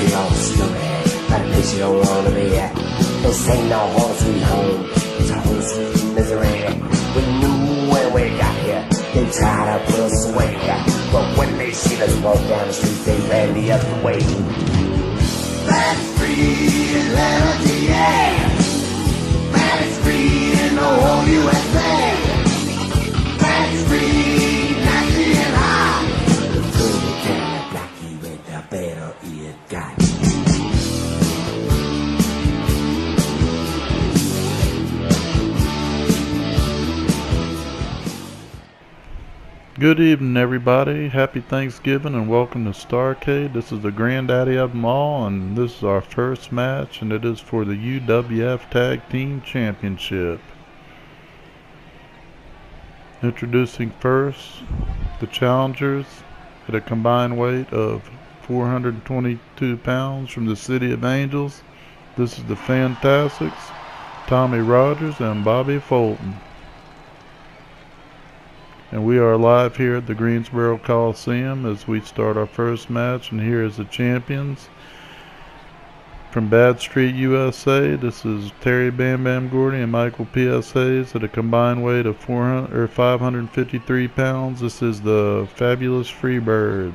you all stupid, but a place you don't wanna be at. This ain't no home sweet home, it's a home sweet misery. We knew when we got here, they tried to put us away. But when they see us walk down the street, they ran the other way. That's free Atlanta, T.A. That's free in the whole USA. That's free, nasty and hot. The further can black you went, the better it got. Good evening, everybody. Happy Thanksgiving and welcome to Starrcade. This is the granddaddy of them all, and this is our first match, and it is for the UWF Tag Team Championship. Introducing first, the challengers at a combined weight of 422 pounds from the City of Angels. This is the Fantastics, Tommy Rogers and Bobby Fulton. And we are live here at the Greensboro Coliseum as we start our first match. And here is the champions from Bad Street, USA. This is Terry Bam Bam Gordy and Michael P.S. Hayes at a combined weight of 553 pounds. This is the Fabulous Freebirds.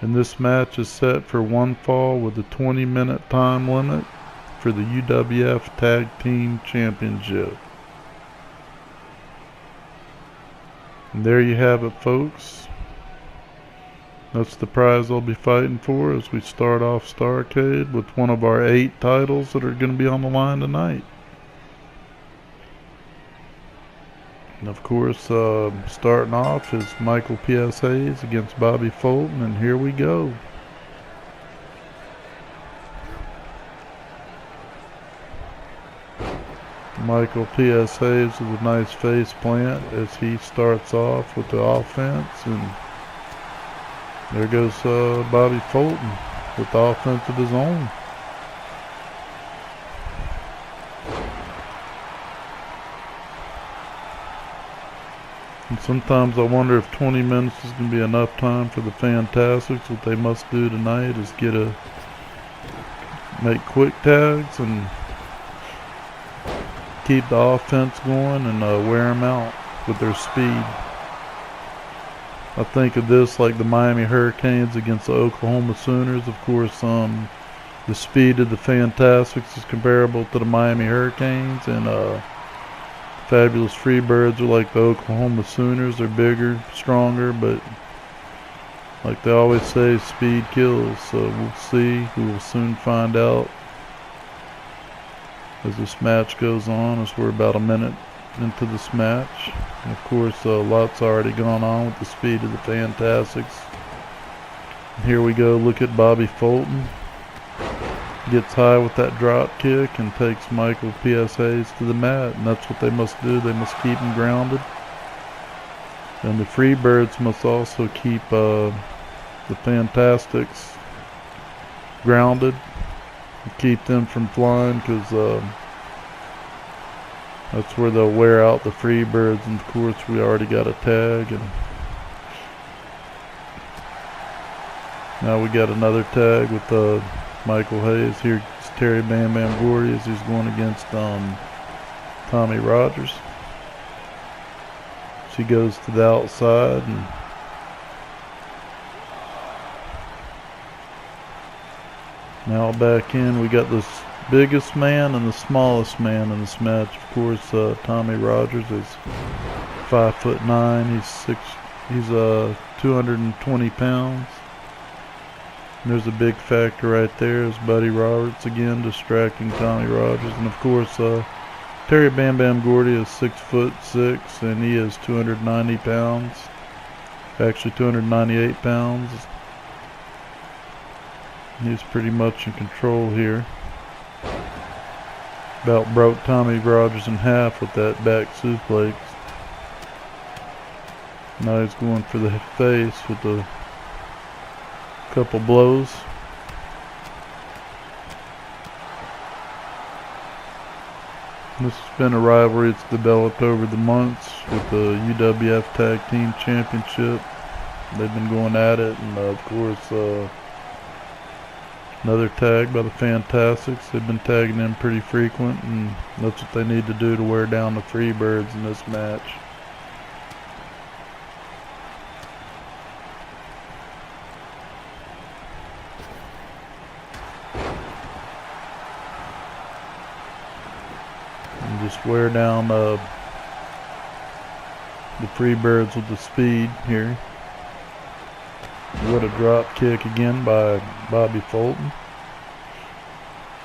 And this match is set for one fall with a 20-minute time limit for the UWF Tag Team Championship. And there you have it, folks. That's the prize I'll be fighting for as we start off Starrcade with one of our 8 titles that are going to be on the line tonight. And of course, starting off is Michael P.S. Hayes against Bobby Fulton, and here we go. Michael P.S. Hayes with a nice face plant as he starts off with the offense, and there goes Bobby Fulton with the offense of his own. And sometimes I wonder if 20 minutes is going to be enough time for the Fantastics. What they must do tonight is make quick tags and keep the offense going and wear them out with their speed. I think of this like the Miami Hurricanes against the Oklahoma Sooners. Of course, the speed of the Fantastics is comparable to the Miami Hurricanes, and Fabulous Freebirds are like the Oklahoma Sooners. They're bigger, stronger, but like they always say, speed kills. So we'll see. We will soon find out as this match goes on, as we're about a minute into this match. And of course, lots already gone on with the speed of the Fantastics. And here we go. Look at Bobby Fulton. Gets high with that drop kick and takes Michael P.S. Hayes to the mat. And that's what they must do. They must keep him grounded. And the Freebirds must also keep the Fantastics grounded. Keep them from flying, because that's where they'll wear out the Freebirds. And of course, we already got a tag, and now we got another tag with Michael Hayes. Here's Terry Bam Bam Gordy as he's going against Tommy Rogers. She goes to the outside, and now back in, we got this biggest man and the smallest man in this match. Of course, Tommy Rogers is 5'9". He's 220 pounds. And there's a big factor right there is Buddy Roberts again distracting Tommy Rogers. And of course, Terry Bam Bam Gordy is 6'6", and he is 290 pounds. Actually 298 pounds. He's pretty much in control here. About broke Tommy Rogers in half with that back suplex. Now he's going for the face with a couple blows. This has been a rivalry that's developed over the months with the UWF Tag Team Championship. They've been going at it, and of course Another tag by the Fantastics. They've been tagging in pretty frequent, and that's what they need to do to wear down the Freebirds in this match. And just wear down the Freebirds with the speed here. What a drop kick again by Bobby Fulton.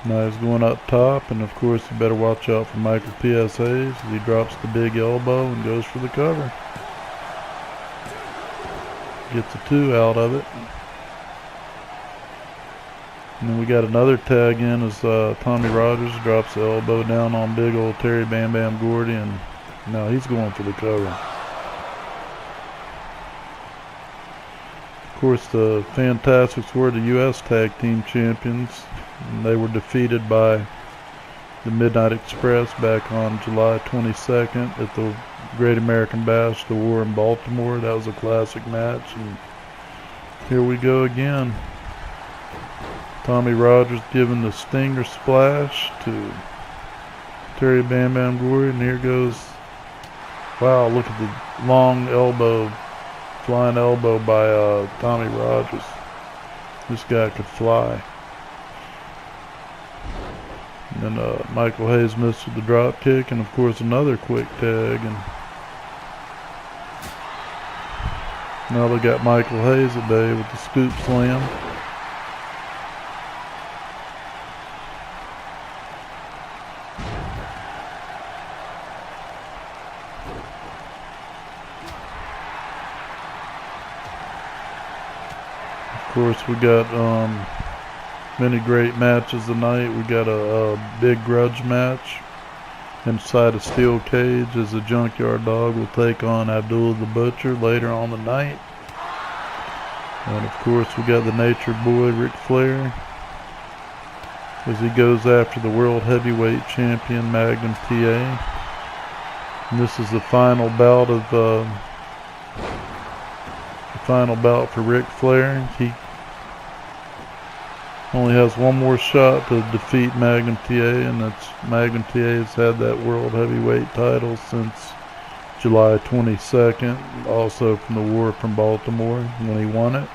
Now he's going up top, and of course you better watch out for Michael P.S. Hayes as he drops the big elbow and goes for the cover. Gets a 2 out of it. And then we got another tag in as Tommy Rogers drops the elbow down on big old Terry Bam Bam Gordy, and now he's going for the cover. Of course, the Fantastics were the U.S. Tag Team Champions, and they were defeated by the Midnight Express back on July 22nd at the Great American Bash, the War in Baltimore. That was a classic match, and here we go again. Tommy Rogers giving the Stinger Splash to Terry Bam Bam Gordy, and here goes, wow, look at the long elbow. Flying elbow by Tommy Rogers. This guy could fly. And then Michael Hayes missed with the drop kick, and of course another quick tag. And now they got Michael Hayes at bay with the scoop slam. Of course, we got many great matches tonight. We got a big grudge match inside a steel cage as the Junkyard Dog will take on Abdullah the Butcher later on the night. And of course, we got the Nature Boy Ric Flair as he goes after the World Heavyweight Champion Magnum T.A. And this is the final bout for Ric Flair. He only has one more shot to defeat Magnum T.A., and that's Magnum T.A. has had that World Heavyweight title since July 22nd, also from the War from Baltimore when he won it.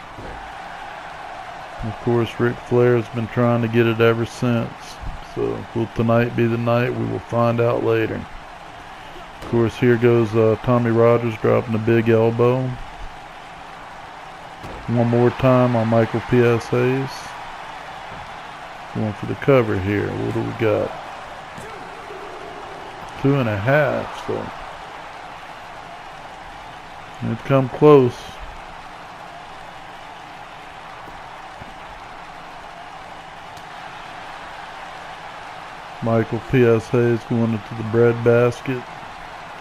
And of course, Ric Flair has been trying to get it ever since. So will tonight be the night? We will find out later. Of course, here goes Tommy Rogers dropping a big elbow. One more time on Michael P.S. Hayes. Going for the cover here. What do we got? 2.5. So they've come close. Michael P.S. Hayes going into the bread basket.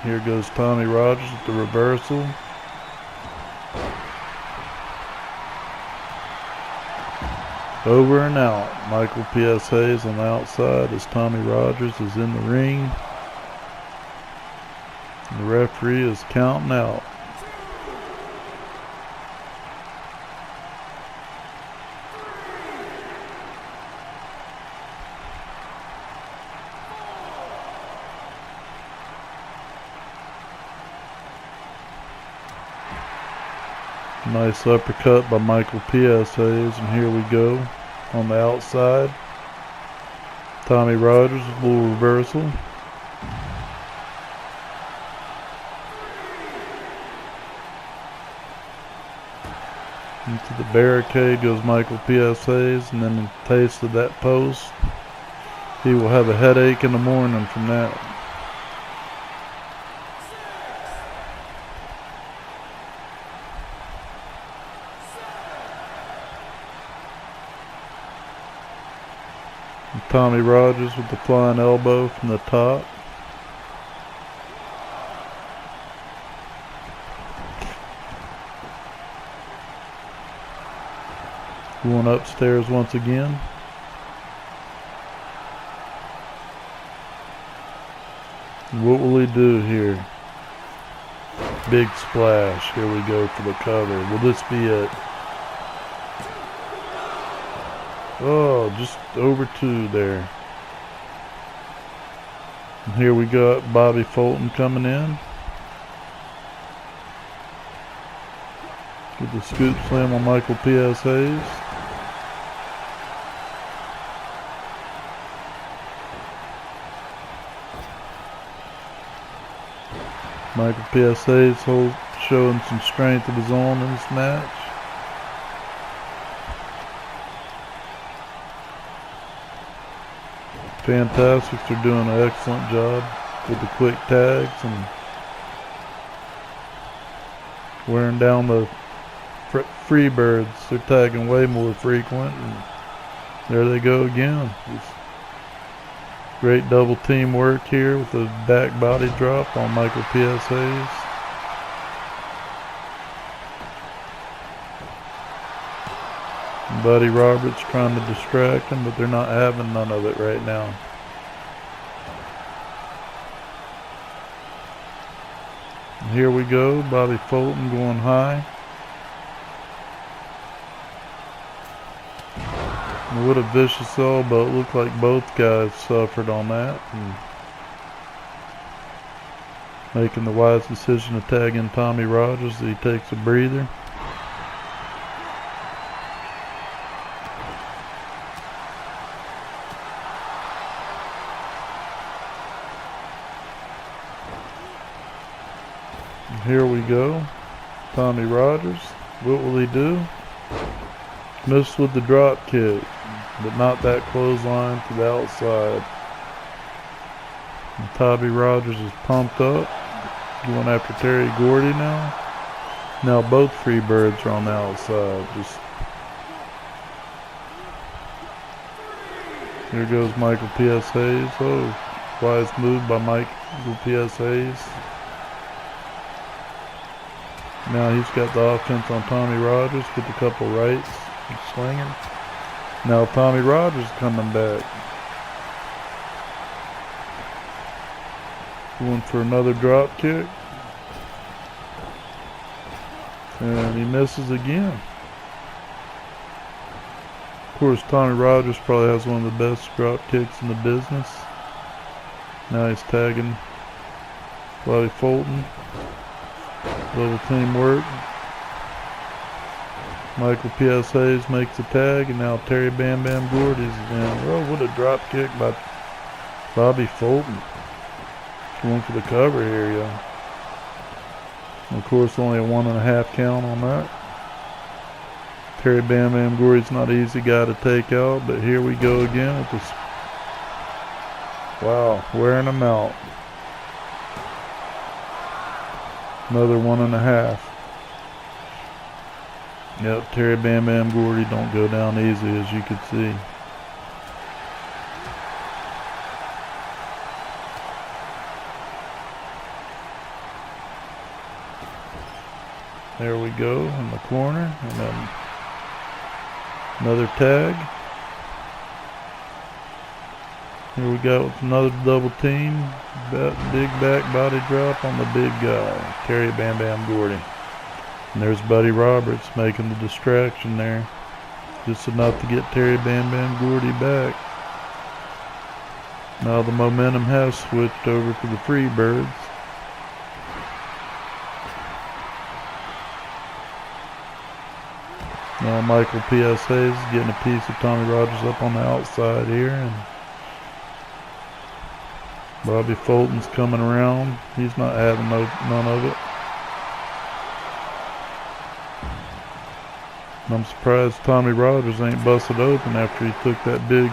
Here goes Tommy Rogers with the reversal. Over and out. Michael P.S. Hayes on the outside as Tommy Rogers is in the ring. The referee is counting out. Nice uppercut by Michael P.S. Hayes, and here we go on the outside. Tommy Rogers, a little reversal. Into the barricade goes Michael P.S. Hayes, and then a taste of that post. He will have a headache in the morning from that. Tommy Rogers with the flying elbow from the top. Going upstairs once again. What will he do here? Big splash. Here we go for the cover. Will this be it? Oh, just over 2 there. And here we got Bobby Fulton coming in. With the scoop slam on Michael P.S. Hayes. Michael P.S. Hayes showing some strength of his own in this match. Fantastics are doing an excellent job with the quick tags and wearing down the Freebirds. They're tagging way more frequent, and there they go again. Just great double team work here with the back body drop on Michael P.S. Hayes. Buddy Roberts trying to distract him, but they're not having none of it right now. And here we go, Bobby Fulton going high. And what a vicious elbow. It looked like both guys suffered on that. And making the wise decision to tag in Tommy Rogers as he takes a breather. Here we go. Tommy Rogers. What will he do? Missed with the drop kick, but not that clothesline to the outside. And Tommy Rogers is pumped up. Going after Terry Gordy now. Now both Freebirds are on the outside. Here goes Michael P.S. Hayes. Oh, wise move by Michael P.S. Hayes. Now he's got the offense on Tommy Rogers with a couple rights. He's swinging. Now Tommy Rogers coming back. Going for another drop kick. And he misses again. Of course, Tommy Rogers probably has one of the best drop kicks in the business. Now he's tagging Bobby Fulton. Little teamwork. Michael P.S. Hayes makes the tag, and now Terry Bam Bam Gordy's in. Oh, what a drop kick by Bobby Fulton. Going for the cover here, y'all. Of course, only a 1.5 count on that. Terry Bam Bam Gordy's not an easy guy to take out, but here we go again with this. Wow, wearing him out. Another 1.5. Yep, Terry Bam Bam Gordy don't go down easy, as you can see. There we go in the corner, and then another tag. Here we go with another double team. Big back body drop on the big guy, Terry Bam Bam Gordy. And there's Buddy Roberts making the distraction there. Just enough to get Terry Bam Bam Gordy back. Now the momentum has switched over to the Freebirds. Now Michael P.S. Hayes is getting a piece of Tommy Rogers up on the outside here, and Bobby Fulton's coming around. He's not having none of it. And I'm surprised Tommy Rogers ain't busted open after he took that big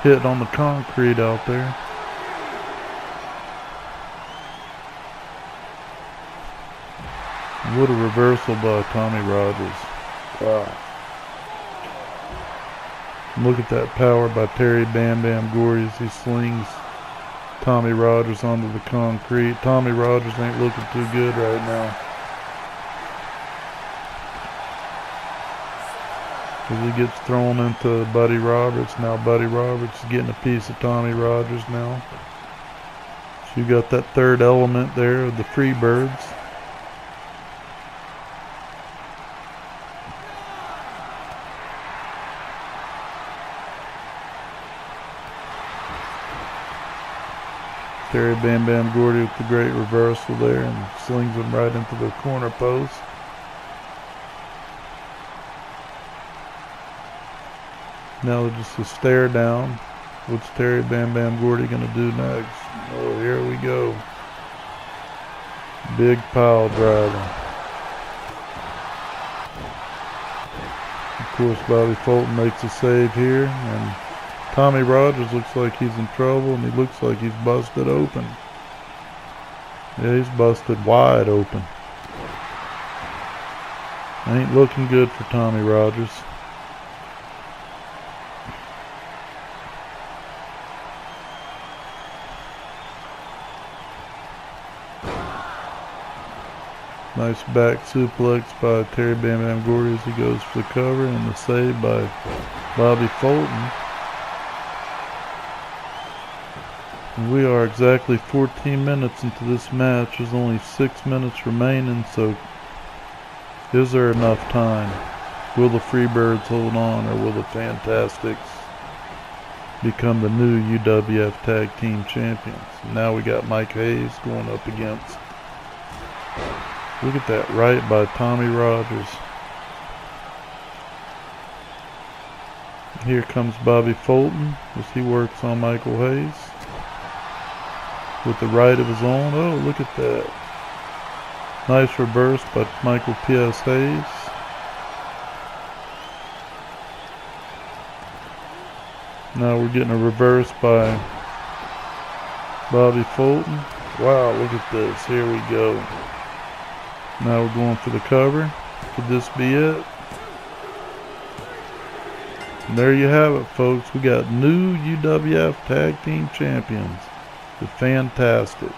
hit on the concrete out there. What a reversal by Tommy Rogers. Wow. Look at that power by Terry Bam Bam Gordy as he slings Tommy Rogers onto the concrete. Tommy Rogers ain't looking too good right now. As he gets thrown into Buddy Roberts. Now Buddy Roberts is getting a piece of Tommy Rogers now. So you got that third element there of the Freebirds. Terry Bam Bam Gordy with the great reversal there and slings him right into the corner post. Now just a stare down. What's Terry Bam Bam Gordy going to do next? Oh, here we go. Big pile driver. Of course, Bobby Fulton makes a save here, and Tommy Rogers looks like he's in trouble, and he looks like he's busted open. Yeah, he's busted wide open. Ain't looking good for Tommy Rogers. Nice back suplex by Terry Bam Bam Gordy as he goes for the cover, and the save by Bobby Fulton. And we are exactly 14 minutes into this match. There's only 6 minutes remaining, so is there enough time? Will the Freebirds hold on, or will the Fantastics become the new UWF Tag Team Champions? And now we got Mike Hayes going up against. Look at that right by Tommy Rogers. Here comes Bobby Fulton as he works on Michael Hayes with the right of his own. Oh, look at that. Nice reverse by Michael P.S. Hayes. Now we're getting a reverse by Bobby Fulton. Wow, look at this. Here we go. Now we're going for the cover. Could this be it? And there you have it, folks. We got new UWF Tag Team Champions, the Fantastics.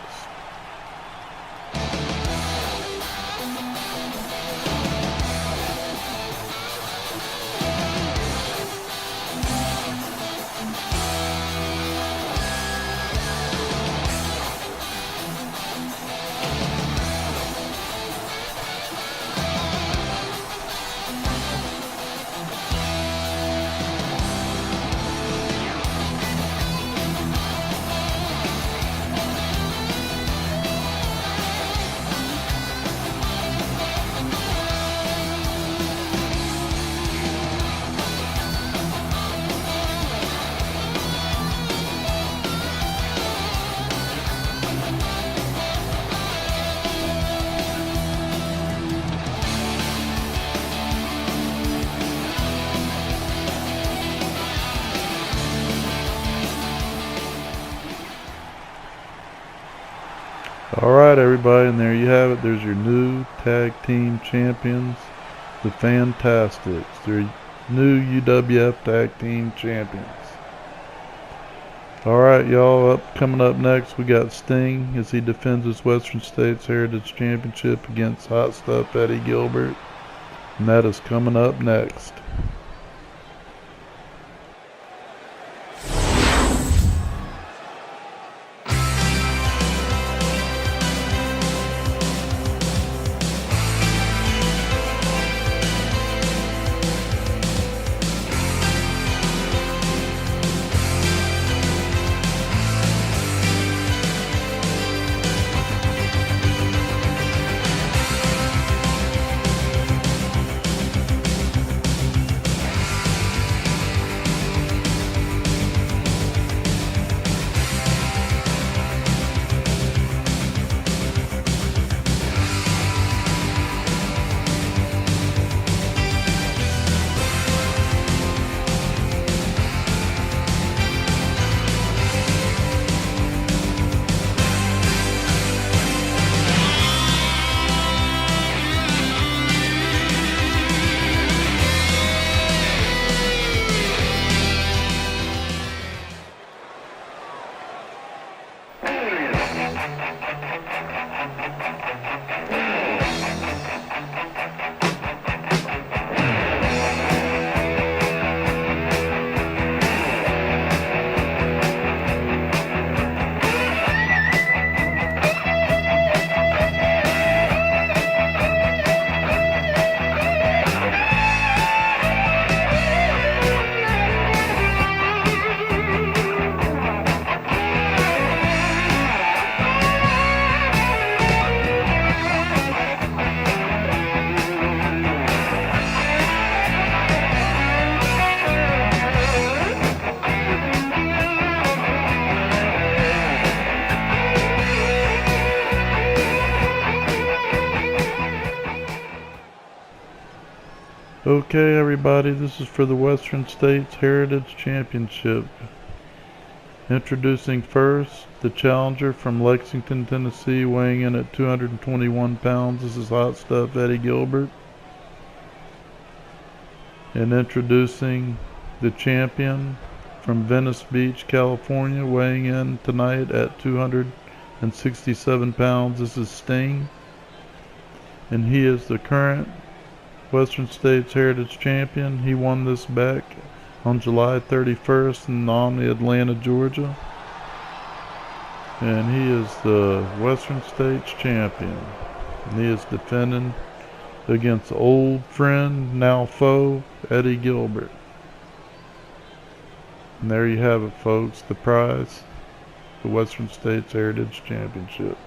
Alright everybody, and there you have it. There's your new tag team champions, the Fantastics. They're new UWF tag team champions. Alright y'all, coming up next we got Sting as he defends his Western States Heritage Championship against Hot Stuff Eddie Gilbert. And that is coming up next. Okay, everybody, this is for the Western States Heritage Championship. Introducing first, the challenger from Lexington, Tennessee, weighing in at 221 pounds. This is Hot Stuff Eddie Gilbert. And introducing the champion from Venice Beach, California, weighing in tonight at 267 pounds. This is Sting. And he is the current Western States Heritage Champion. He won this back on July 31st in Omni, Atlanta, Georgia. And he is the Western States Champion. And he is defending against old friend, now foe, Eddie Gilbert. And there you have it, folks, the prize, the Western States Heritage Championship.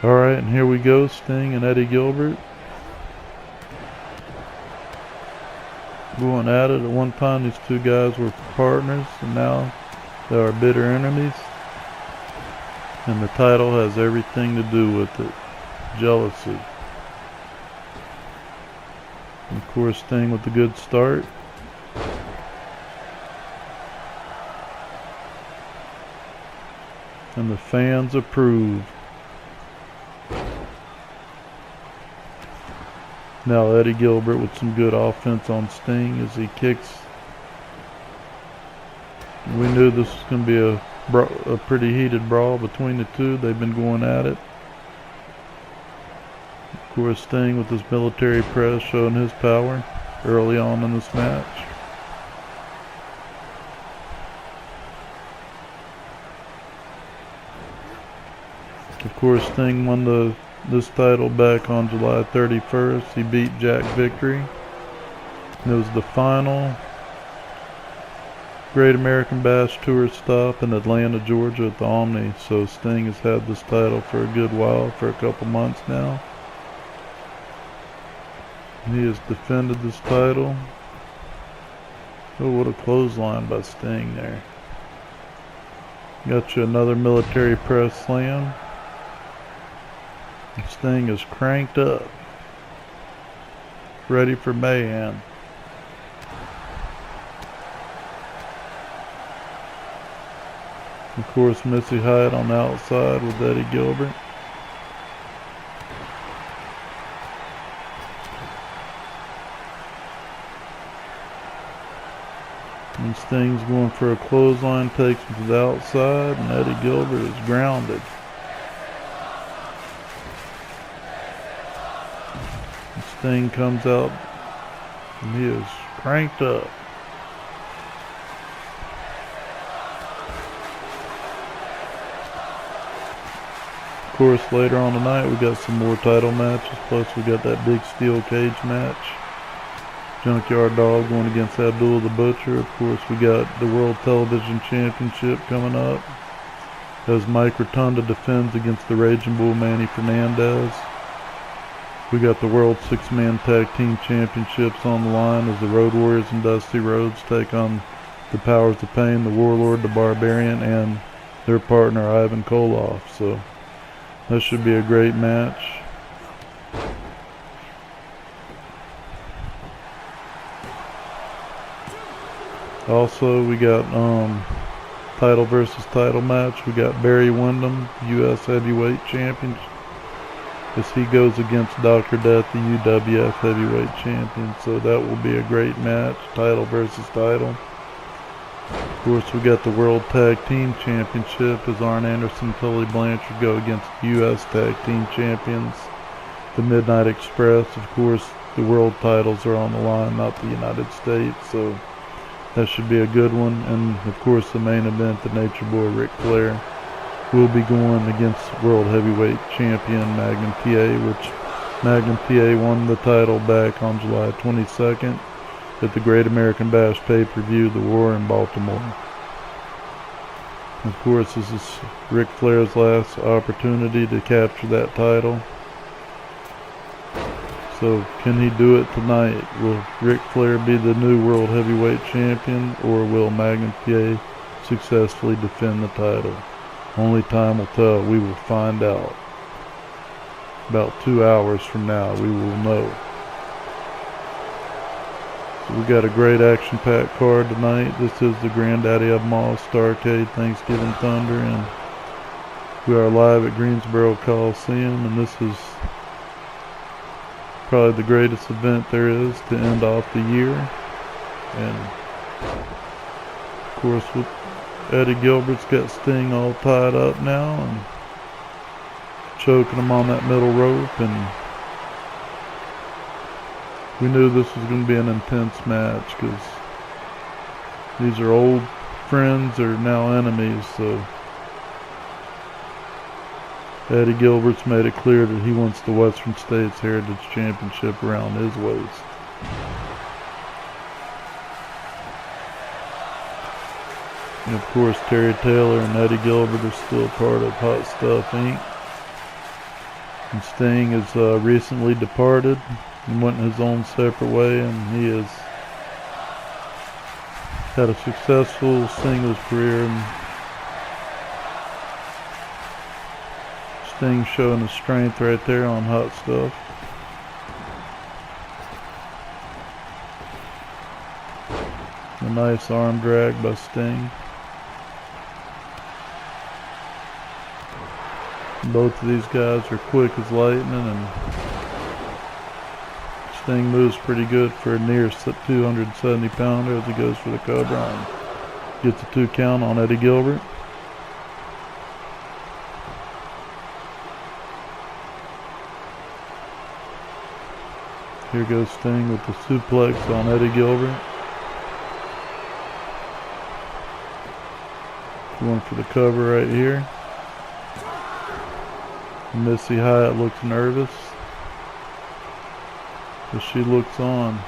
Alright, and here we go, Sting and Eddie Gilbert. Going at it. At one time these two guys were partners, and now they are bitter enemies. And the title has everything to do with it. Jealousy. And of course, Sting with a good start. And the fans approve. Now Eddie Gilbert with some good offense on Sting as he kicks. We knew this was going to be a pretty heated brawl between the two. They've been going at it. Of course, Sting with his military press showing his power early on in this match. Of course, Sting won this title back on July 31st. He beat Jack Victory. And it was the final Great American Bash Tour stop in Atlanta, Georgia at the Omni. So Sting has had this title for a good while, for a couple months now. And he has defended this title. Oh, what a clothesline by Sting there. Got you another military press slam. This thing is cranked up, ready for mayhem. Of course, Missy Hyatt on the outside with Eddie Gilbert. And Sting's going for a clothesline, takes him to the outside, and Eddie Gilbert is grounded. Sting comes out and he is cranked up. Of course, later on tonight we got some more title matches, plus we got that big steel cage match. Junkyard Dog going against Abdullah the Butcher. Of course, we got the World Television Championship coming up as Mike Rotunda defends against the Ragin Bull Manny Fernandez. We got the World Six-Man Tag Team Championships on the line as the Road Warriors and Dusty Rhodes take on the Powers of Pain, the Warlord, the Barbarian, and their partner Ivan Koloff. So that should be a great match. Also, we got title versus title match. We got Barry Windham, U.S. Heavyweight Champion, as he goes against Dr. Death, the UWF Heavyweight Champion. So that will be a great match, title versus title. Of course, we got the World Tag Team Championship as Arn Anderson and Tully Blanchard go against the U.S. Tag Team Champions, the Midnight Express. Of course, the world titles are on the line, not the United States. So that should be a good one. And of course, the main event, the Nature Boy Ric Flair will be going against World Heavyweight Champion Magnum T.A, which Magnum T.A won the title back on July 22nd at the Great American Bash pay-per-view, The War in Baltimore. Of course, this is Ric Flair's last opportunity to capture that title. So can he do it tonight? Will Ric Flair be the new World Heavyweight Champion, or will Magnum T.A successfully defend the title. Only time will tell. We will find out. About 2 hours from now, we will know. So we got a great action-packed card tonight. This is the granddaddy of them all, Starrcade Thanksgiving Thunder, and we are live at Greensboro Coliseum, and this is probably the greatest event there is to end off the year. And of course, with Eddie Gilbert's got Sting all tied up now and choking him on that middle rope, and we knew this was going to be an intense match because these are old friends or now enemies. So Eddie Gilbert's made it clear that he wants the Western States Heritage Championship around his waist. And of course, Terry Taylor and Eddie Gilbert are still part of Hot Stuff Inc. And Sting has recently departed and went his own separate way, and he has had a successful singles career. And Sting showing his strength right there on Hot Stuff. A nice arm drag by Sting. Both of these guys are quick as lightning, and Sting moves pretty good for a near 270 pounder as he goes for the cover and gets a 2 count on Eddie Gilbert. Here goes Sting with the suplex on Eddie Gilbert. Going for the cover right here. Missy Hyatt looks nervous, but she looks on.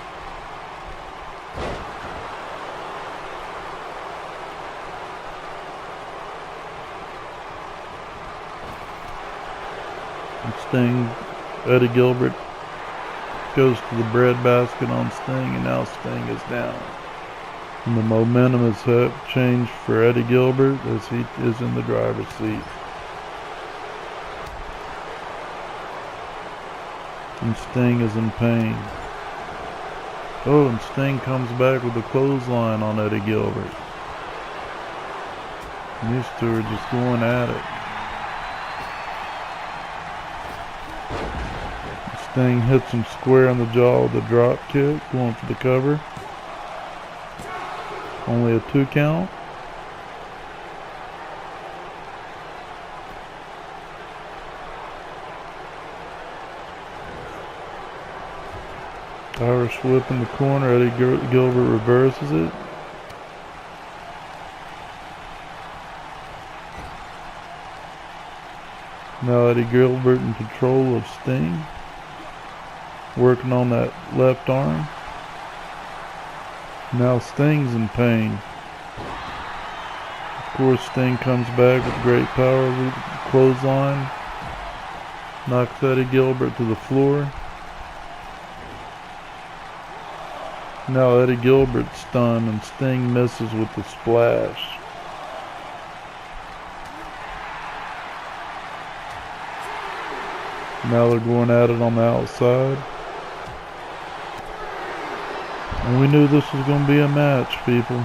And Sting, Eddie Gilbert goes to the bread basket on Sting, and now Sting is down. And the momentum has changed for Eddie Gilbert as he is in the driver's seat. And Sting is in pain. Oh, and Sting comes back with a clothesline on Eddie Gilbert. And these two are just going at it. Sting hits him square in the jaw with a drop kick, going for the cover. Only a 2 count. Irish whip in the corner. Eddie Gilbert reverses it. Now Eddie Gilbert in control of Sting. Working on that left arm. Now Sting's in pain. Of course, Sting comes back with great power with the clothesline. Knocks Eddie Gilbert to the floor. Now Eddie Gilbert's stunned and Sting misses with the splash. Now they're going at it on the outside. And we knew this was going to be a match, people.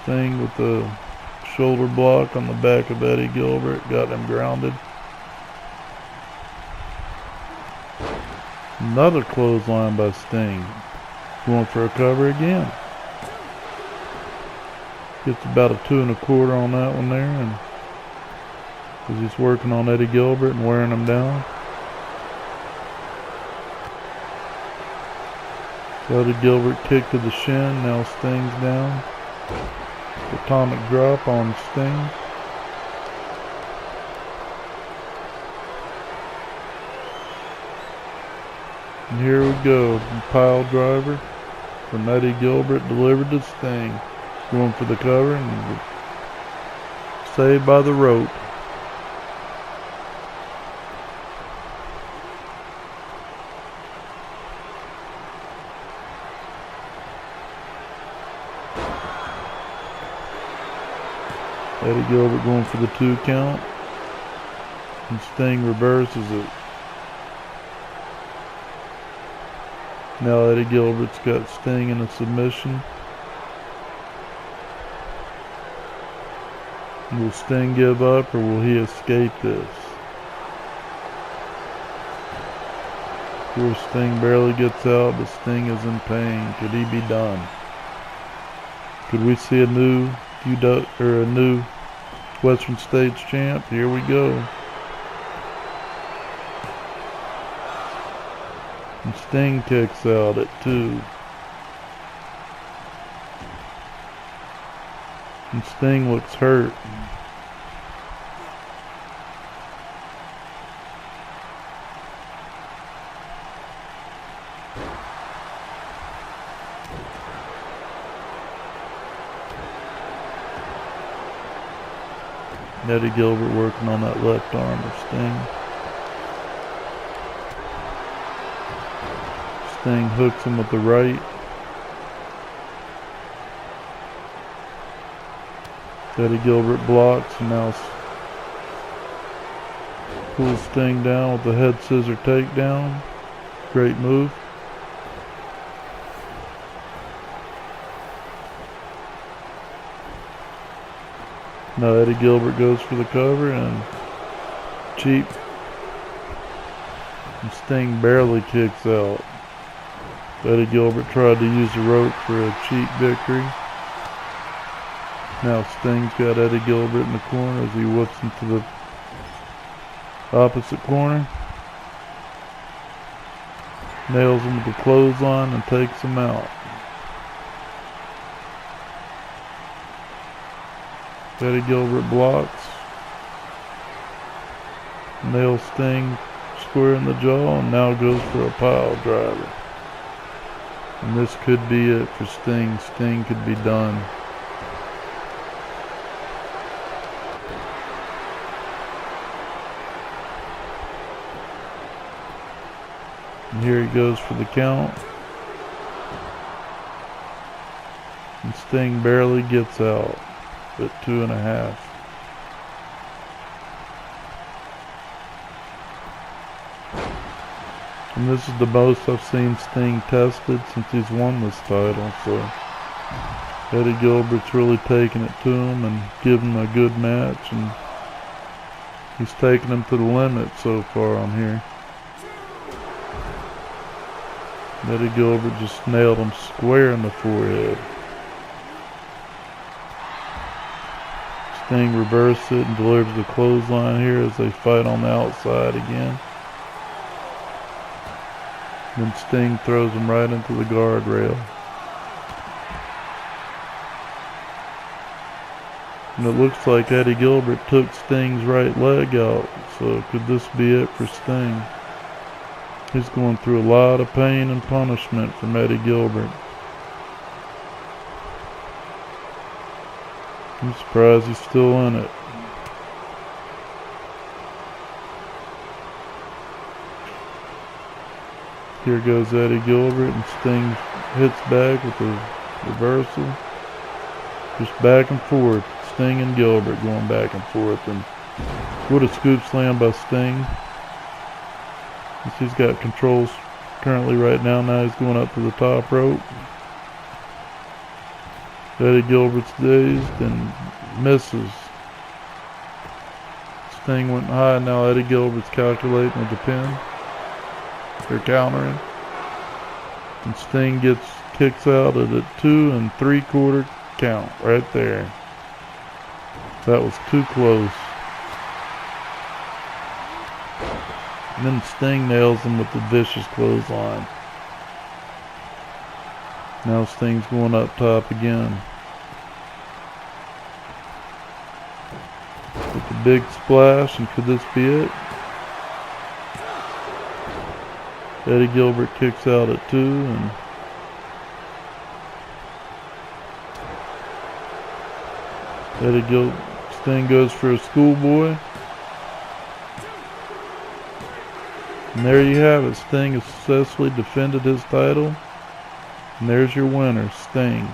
Sting with the shoulder block on the back of Eddie Gilbert, got him grounded. Another clothesline by Sting. Going for a cover again. Gets about a 2 1/4 on that one there, and as he's working on Eddie Gilbert and wearing him down. So Eddie Gilbert kick to the shin, now Sting's down. Atomic drop on Sting. And here we go, pile driver from Eddie Gilbert delivered to Sting. Going for the cover, and Saved by the rope. Eddie Gilbert going for the 2 count. And Sting reverses it. Now Eddie Gilbert's got Sting in a submission. Will Sting give up or will he escape this? Of course, Sting barely gets out, but Sting is in pain. Could he be done? Could we see a new Western States champ? Here we go. And Sting kicks out at 2. And Sting looks hurt. Eddie Gilbert working on that left arm of Sting. Sting hooks him with the right. Eddie Gilbert blocks and now pulls Sting down with the head scissor takedown. Great move. Now Eddie Gilbert goes for the cover and cheap. And Sting barely kicks out. Eddie Gilbert tried to use the rope for a cheap victory. Now Sting's got Eddie Gilbert in the corner as he whips into the opposite corner. Nails him with the clothesline and takes him out. Eddie Gilbert blocks. Nails Sting square in the jaw and now goes for a pile driver. And this could be it for Sting. Sting could be done. And here he goes for the count. And Sting barely gets out at 2.5. And this is the most I've seen Sting tested since he's won this title. So Eddie Gilbert's really taking it to him and giving him a good match. And he's taking him to the limit so far on here. Eddie Gilbert just nailed him square in the forehead. Sting reverses it and delivers the clothesline here as they fight on the outside again. Then Sting throws him right into the guardrail. And it looks like Eddie Gilbert took Sting's right leg out. So could this be it for Sting? He's going through a lot of pain and punishment from Eddie Gilbert. I'm surprised he's still in it. Here goes Eddie Gilbert and Sting hits back with a reversal. Just back and forth. Sting and Gilbert going back and forth. And what a scoop slam by Sting. He's got controls currently right now. Now he's going up to the top rope. Eddie Gilbert's dazed and misses. Sting went high. Now Eddie Gilbert's calculating with the pin. They're countering. And Sting kicks out at a 2 3/4 count right there. That was too close. And then Sting nails him with the vicious clothesline. Now Sting's going up top again. With the big splash, and could this be it? Eddie Gilbert kicks out at 2, and Sting goes for a schoolboy. And there you have it. Sting has successfully defended his title. And there's your winner, Sting.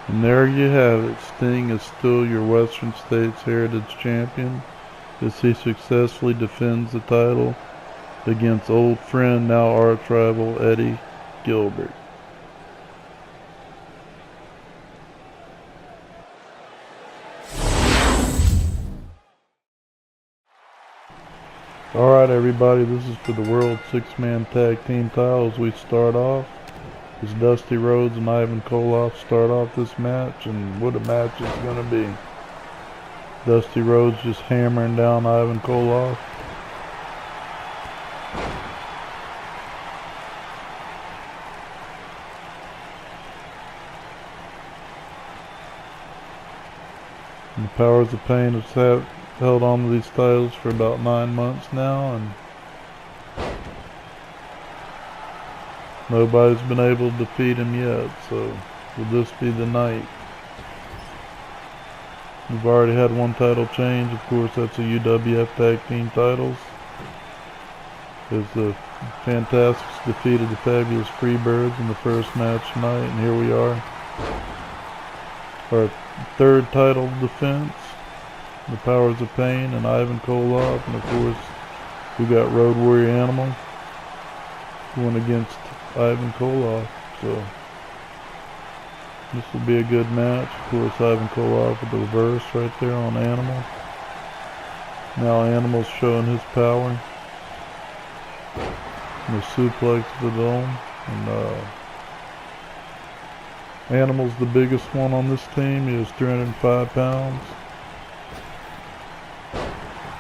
And there you have it. Sting is still your Western States Heritage Champion as he successfully defends the title against old friend, now arch rival, Eddie Gilbert. Alright everybody, this is for the World 6-Man Tag Team titles. We start off as Dusty Rhodes and Ivan Koloff start off this match, and what a match it's going to be. Dusty Rhodes just hammering down Ivan Koloff. And the Powers of Pain have held on to these titles for about 9 months now, and nobody's been able to defeat him yet, so will this be the night? We've already had one title change, of course that's the UWF Tag Team titles. As the Fantastics defeated the Fabulous Freebirds in the first match tonight, and here we are. Our third title defense, the Powers of Pain and Ivan Koloff, and of course we got Road Warrior Animal going against Ivan Koloff, so this will be a good match. Of course, Ivan Koloff with the reverse right there on Animal. Now Animal's showing his power. And the suplex to the dome, and Animal's the biggest one on this team. He is 305 pounds.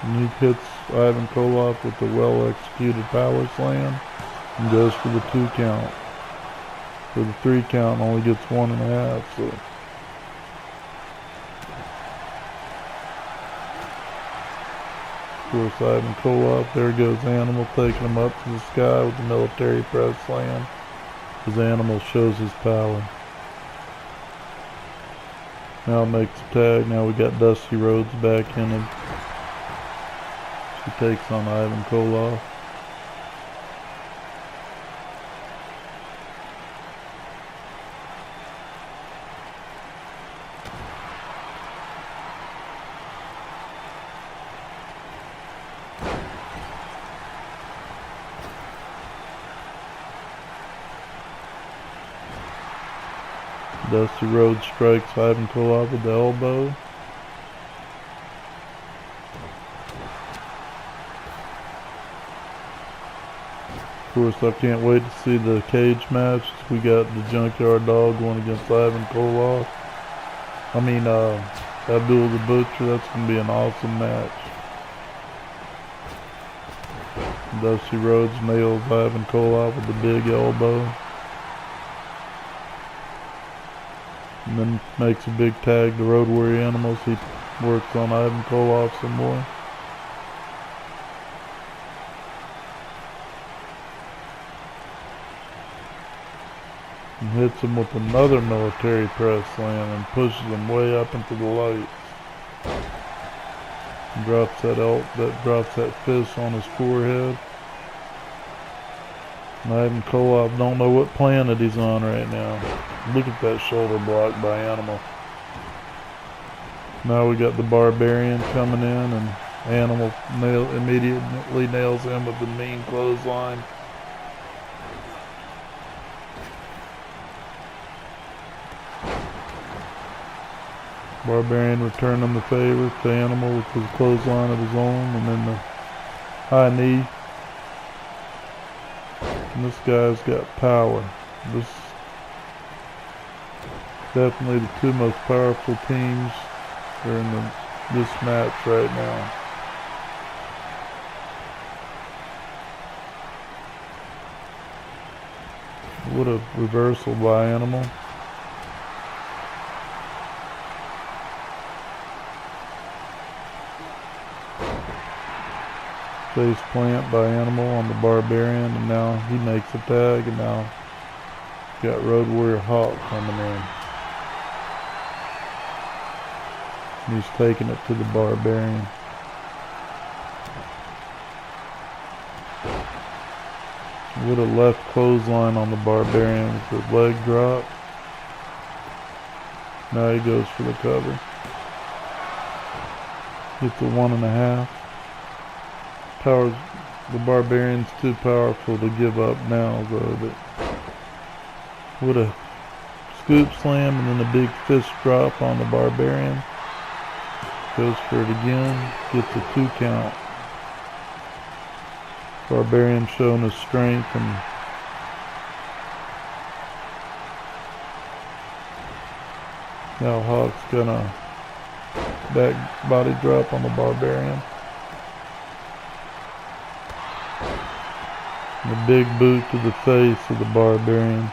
And he hits Ivan Koloff with the well-executed power slam and goes for the 2 count. For the 3 count only gets 1.5, so. Of course, Ivan Koloff, there goes Animal, taking him up to the sky with the military press slam, as Animal shows his power. Now makes the tag. Now we got Dusty Rhodes back in it. She takes on Ivan Koloff. Dusty Rhodes strikes Ivan Koloff with the elbow. Of course, I can't wait to see the cage match. We got the Junkyard Dog going against Ivan Koloff. Abdullah the Butcher. That's going to be an awesome match. Dusty Rhodes nails Ivan Koloff with the big elbow. And then makes a big tag to Road Warrior Animals. He works on Ivan Koloff some more. And hits him with another military press slam and pushes him way up into the lights. And drops that fist on his forehead. And Ivan Koloff don't know what planet he's on right now. Look at that shoulder block by Animal. Now we got the Barbarian coming in, and Animal immediately nails him with the mean clothesline. Barbarian returning the favor to Animal with his clothesline of his own, and then the high knee. And this guy's got power. This definitely the two most powerful teams are in this match right now. What a reversal by Animal. Face plant by Animal on the Barbarian, and now he makes a tag, and now got Road Warrior Hawk coming in. He's taking it to the Barbarian. With a left clothesline on the Barbarian with the leg drop. Now he goes for the cover. Gets a 1.5. The Barbarian's too powerful to give up now, though. But with a scoop slam and then a big fist drop on the Barbarian. Goes for it again. Gets a 2 count. Barbarian showing his strength, and now Hawk's gonna back body drop on the Barbarian. And a big boot to the face of the Barbarian.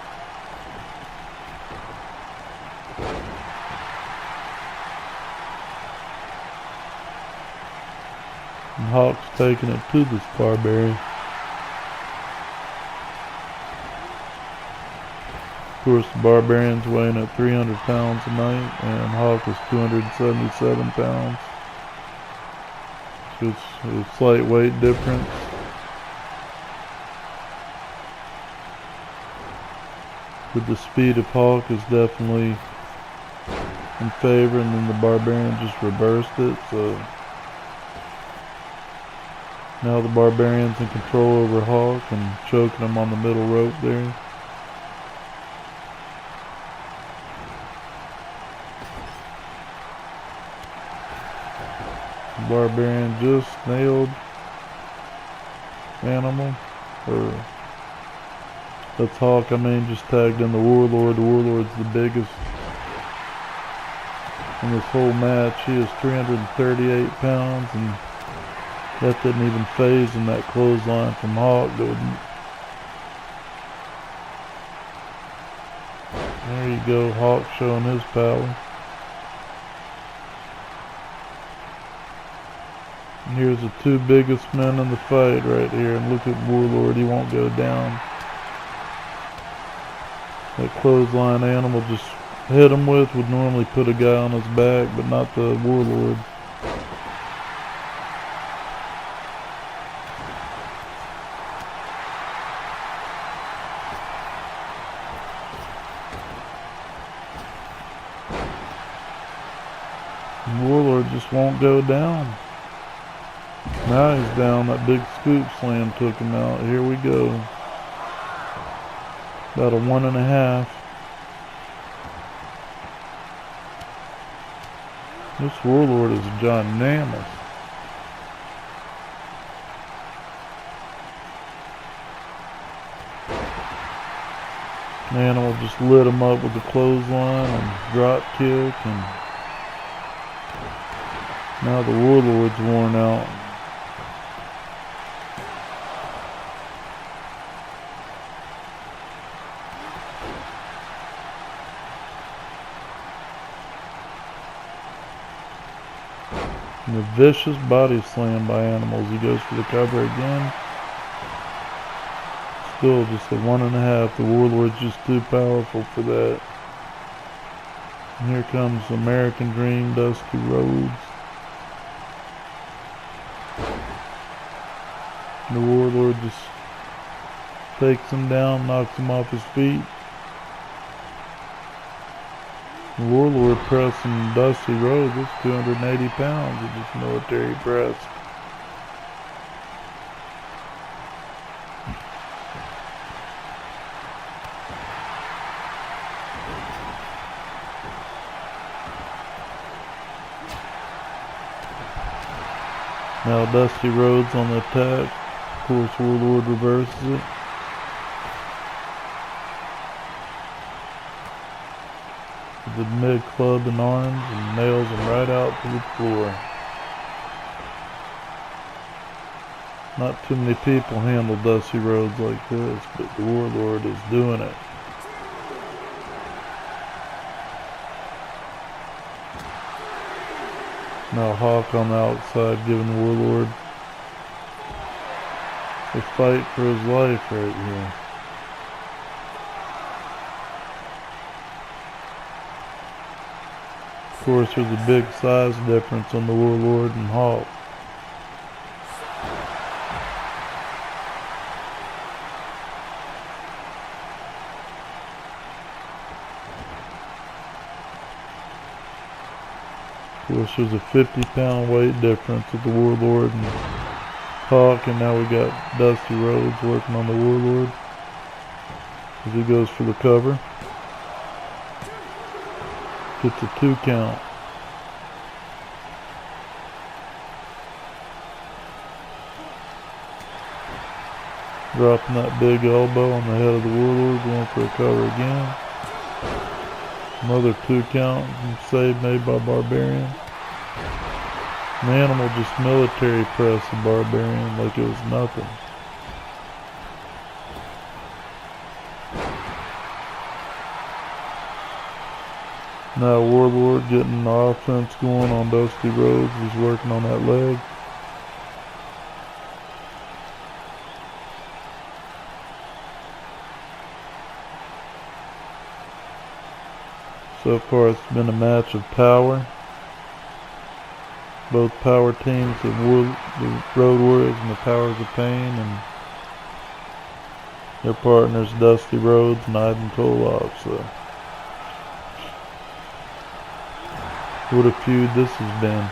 And Hawk's taking it to this Barbarian. Of course, the Barbarian's weighing at 300 pounds tonight, and Hawk is 277 pounds. So it's a slight weight difference. But the speed of Hawk is definitely in favor, and then the Barbarian just reversed it, so now the Barbarian's in control over Hawk and choking him on the middle rope there. The Barbarian just nailed Animal, or that's Hawk, just tagged in the Warlord. The Warlord's the biggest in this whole match. He is 338 pounds, and that didn't even phase in that clothesline from Hawk. There you go, Hawk showing his power. And here's the two biggest men in the fight right here, and look at Warlord, he won't go down. That clothesline Animal just hit him with would normally put a guy on his back, but not the Warlord. Warlord just won't go down. Now he's down. That big scoop slam took him out. Here we go. About a 1.5. This Warlord is ginormous. Animal just lit him up with the clothesline and drop kick, and now the Warlord's worn out. And a vicious body slam by Animals. He goes for the cover again. Still just a 1.5. The Warlord's just too powerful for that. And here comes American Dream, Dusty Rhodes. And the Warlord just takes him down, knocks him off his feet. Warlord pressing Dusty Rhodes. It's 280 pounds of this military press. Now Dusty Rhodes on the attack. Of course, Warlord reverses it. The mid club and arms and nails him right out to the floor. Not too many people handle Dusty Rhodes like this, but the Warlord is doing it. Now Hawk on the outside giving the Warlord a fight for his life right here. Of course, there's a big size difference on the Warlord and Hawk. Of course, there's a 50-pound weight difference with the Warlord and Hawk, and now we got Dusty Rhodes working on the Warlord as he goes for the cover. Gets a 2 count. Dropping that big elbow on the head of the Warlord, going for a cover again. Another 2 count save made by Barbarian. The Animal just military pressed the Barbarian like it was nothing. Now Warlord getting the offense going on Dusty Rhodes. He's working on that leg. So far it's been a match of power. Both power teams, the Road Warriors and the Powers of Pain, and their partners Dusty Rhodes and Ivan Koloff. So what a feud this has been.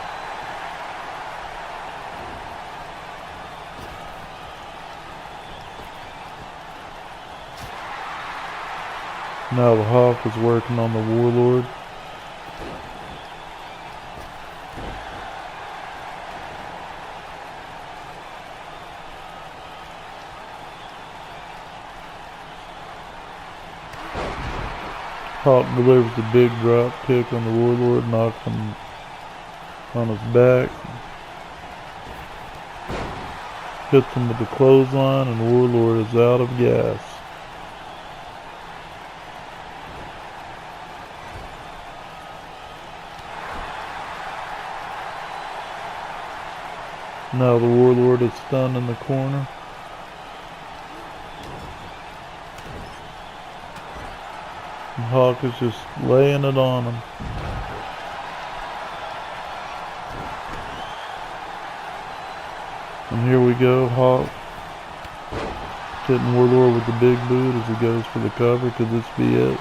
Now the Hawk is working on the Warlord. Hawk delivers the big drop kick on the Warlord, knocks him on his back. Hits him with the clothesline, and the Warlord is out of gas. Now the Warlord is stunned in the corner. And Hawk is just laying it on him. And here we go, Hawk hitting Warlord with the big boot as he goes for the cover. Could this be it?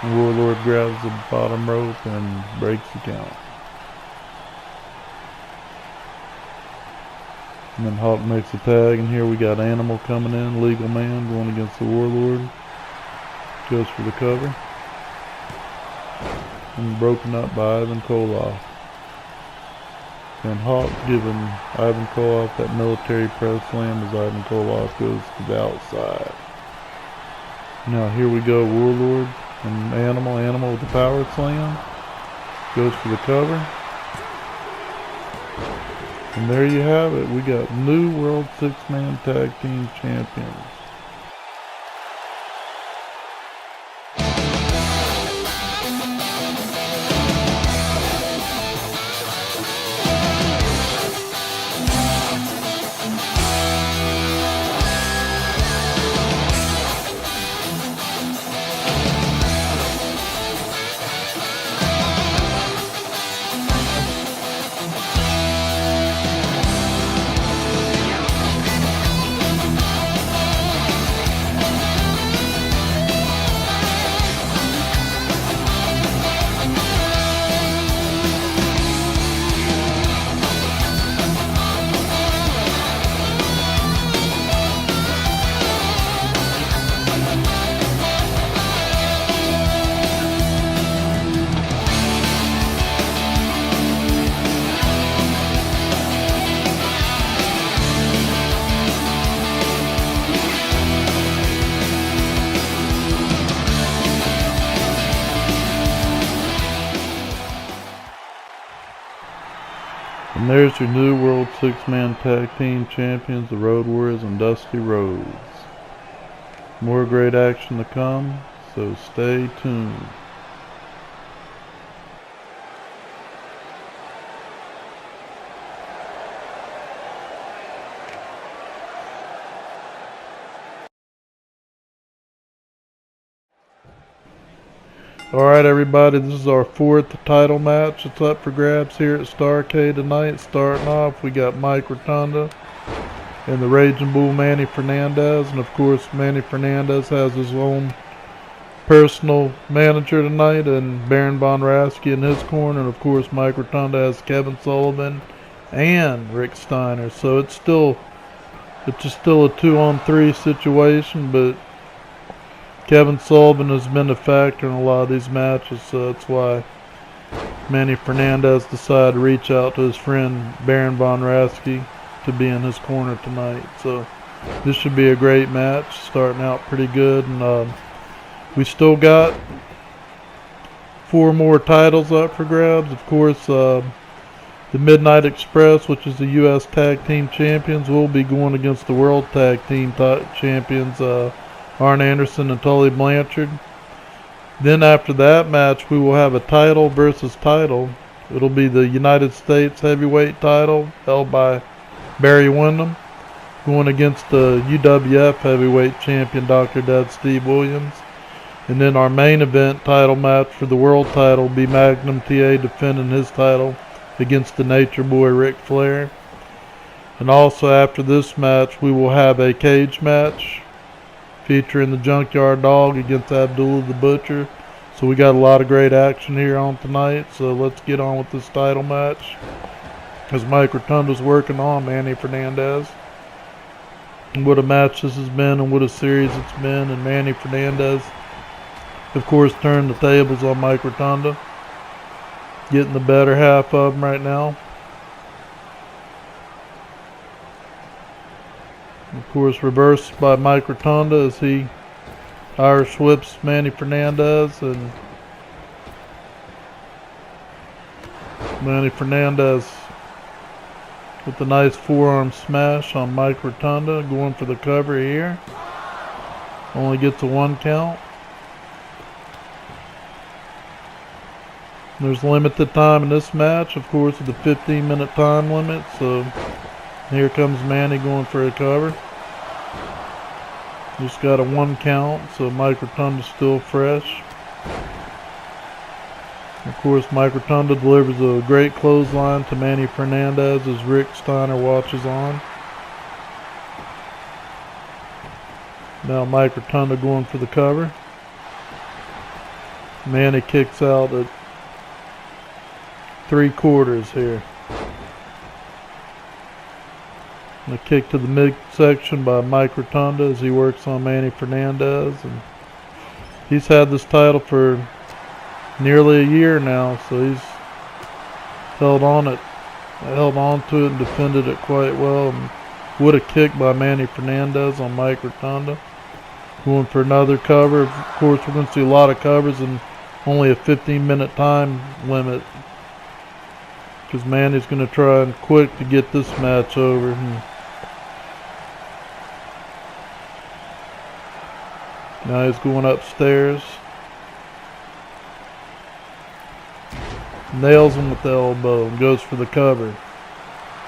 And Warlord grabs the bottom rope and breaks the count. And then Hawk makes a tag, and here we got Animal coming in, Legal Man going against the Warlord. Goes for the cover. And broken up by Ivan Koloff. And Hawk giving Ivan Koloff that military press slam as Ivan Koloff goes to the outside. Now here we go, Warlord and Animal with the power slam. Goes for the cover. And there you have it. We got new World 6-Man Tag Team Champions. And there's your new World Six-Man Tag Team Champions, the Road Warriors and Dusty Rhodes. More great action to come, so stay tuned. Alright everybody, this is our 4th title match. It's up for grabs here at Starrcade tonight. Starting off, we got Mike Rotunda and the Raging Bull Manny Fernandez. And of course, Manny Fernandez has his own personal manager tonight, and Baron Von Raschke in his corner. And of course, Mike Rotunda has Kevin Sullivan and Rick Steiner. So it's still a 2-on-3 situation, but Kevin Sullivan has been a factor in a lot of these matches, so that's why Manny Fernandez decided to reach out to his friend Baron Von Raschke to be in his corner tonight. So this should be a great match, starting out pretty good. And we still got 4 more titles up for grabs. Of course, the Midnight Express, which is the U.S. Tag Team Champions, will be going against the World Tag Team Champions, Arn Anderson and Tully Blanchard. Then after that match, we will have a title versus title. It'll be the United States Heavyweight title held by Barry Windham, going against the UWF Heavyweight Champion Dr. Dead Steve Williams. And then our main event title match for the world title will be Magnum T.A. defending his title against the Nature Boy Ric Flair. And also after this match, we will have a cage match featuring the Junkyard Dog against Abdullah the Butcher. So we got a lot of great action here on tonight. So let's get on with this title match, as Mike Rotunda's working on Manny Fernandez. And what a match this has been, and what a series it's been. And Manny Fernandez, of course, turned the tables on Mike Rotunda, getting the better half of him right now. Of course, reversed by Mike Rotunda as he Irish whips Manny Fernandez, and Manny Fernandez with a nice forearm smash on Mike Rotunda, going for the cover here. Only gets a 1 count. There's limited time in this match, of course, with a 15-minute time limit. So here comes Manny going for a cover. Just got a 1 count, so Mike Rotunda's still fresh. Of course, Mike Rotunda delivers a great clothesline to Manny Fernandez as Rick Steiner watches on. Now Mike Rotunda going for the cover. Manny kicks out at 3/4 here. And a kick to the midsection by Mike Rotunda as he works on Manny Fernandez. And he's had this title for nearly a year now, so he's held on to it and defended it quite well. And what a kick by Manny Fernandez on Mike Rotunda. Going for another cover. Of course, we're going to see a lot of covers and only a 15-minute time limit, because Manny's going to try and quick to get this match over. And now he's going upstairs. Nails him with the elbow and goes for the cover.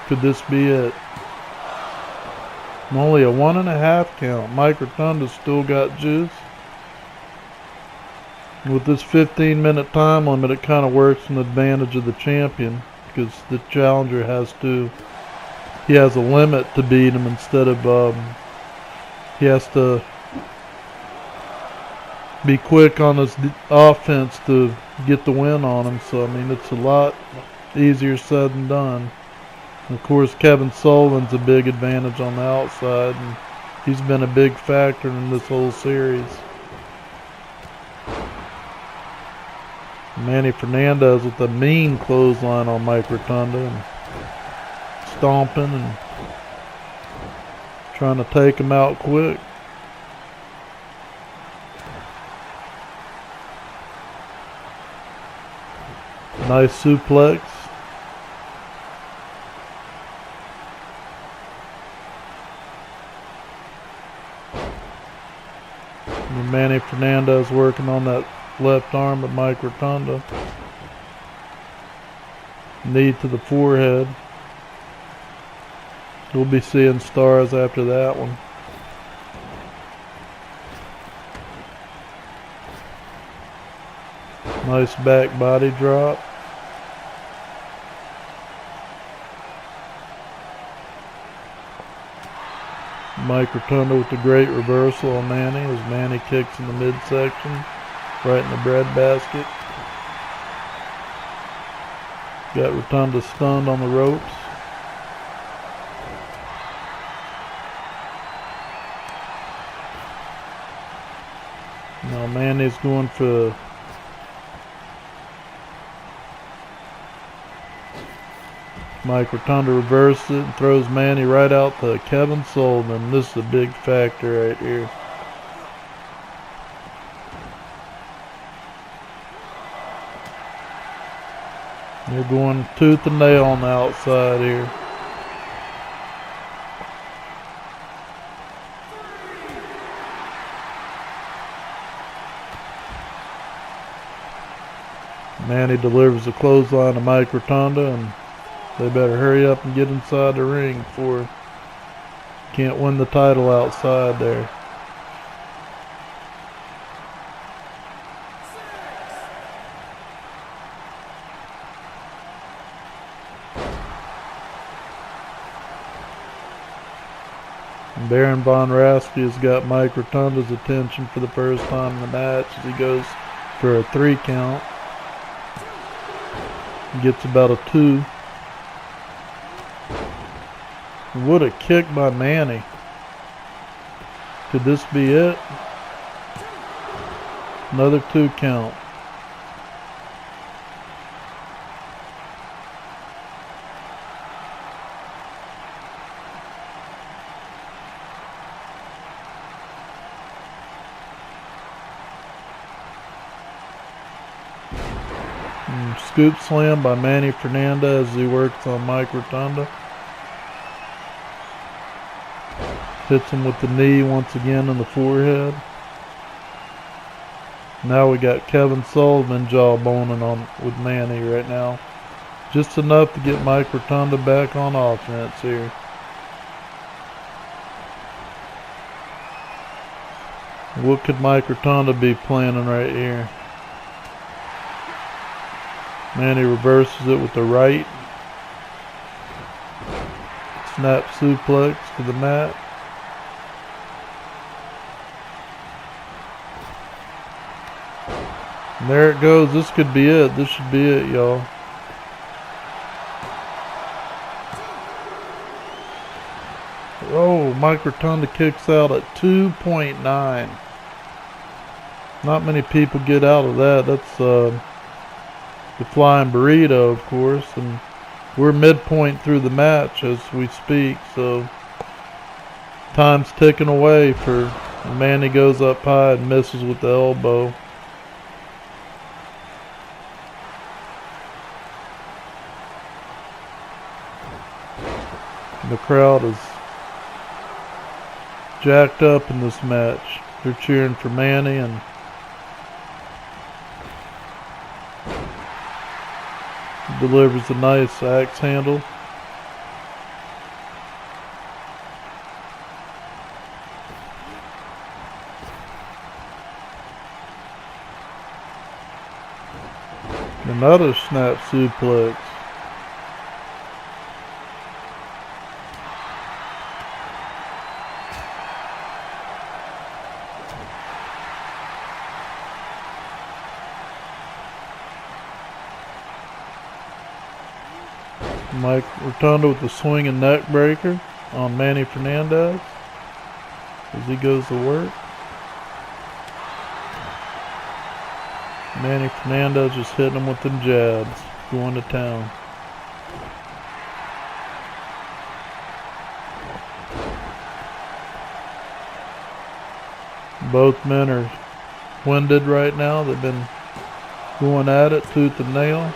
Could this be it? And only a 1.5 count. Mike Rotunda's still got juice. And with this 15-minute time limit, it kind of works in the advantage of the champion, because the challenger has a limit to beat him, instead of he has to be quick on his offense to get the win on him. So I mean, it's a lot easier said than done. And of course, Kevin Sullivan's a big advantage on the outside, and he's been a big factor in this whole series. Manny Fernandez with a mean clothesline on Mike Rotunda, and stomping and trying to take him out quick. Nice suplex. And Manny Fernandez working on that left arm of Mike Rotunda. Knee to the forehead. We'll be seeing stars after that one. Nice back body drop. Mike Rotunda with the great reversal on Manny as Manny kicks in the midsection, right in the bread basket. Got Rotunda stunned on the ropes. Now Manny's going for Mike Rotunda reverses it and throws Manny right out to Kevin Sullivan. This is a big factor right here. They're going tooth and nail on the outside here. Manny delivers a clothesline to Mike Rotunda, and they better hurry up and get inside the ring before can't win the title outside there. And Baron Von Raschke has got Mike Rotunda's attention for the first time in the match as he goes for a 3 count. He gets about a 2. What a kick by Manny. Could this be it? Another 2 count. Scoop slam by Manny Fernandez as he works on Mike Rotunda. Hits him with the knee once again in the forehead. Now we got Kevin Sullivan jawboning on with Manny right now. Just enough to get Mike Rotunda back on offense here. What could Mike Rotunda be planning right here? Manny reverses it with the right. Snap suplex to the mat. And there it goes. This could be it. This should be it, y'all. Oh, Mike Rotunda kicks out at 2.9. Not many people get out of that. That's the flying burrito, of course, and we're midpoint through the match as we speak, so time's ticking away for Manny goes up high and misses with the elbow. And the crowd is jacked up in this match. They're cheering for Manny, and delivers a nice axe handle. Another snap suplex. Mike Rotunda with the swinging neck breaker on Manny Fernandez as he goes to work. Manny Fernandez just hitting him with them jabs, going to town. Both men are winded right now. They've been going at it tooth and nail.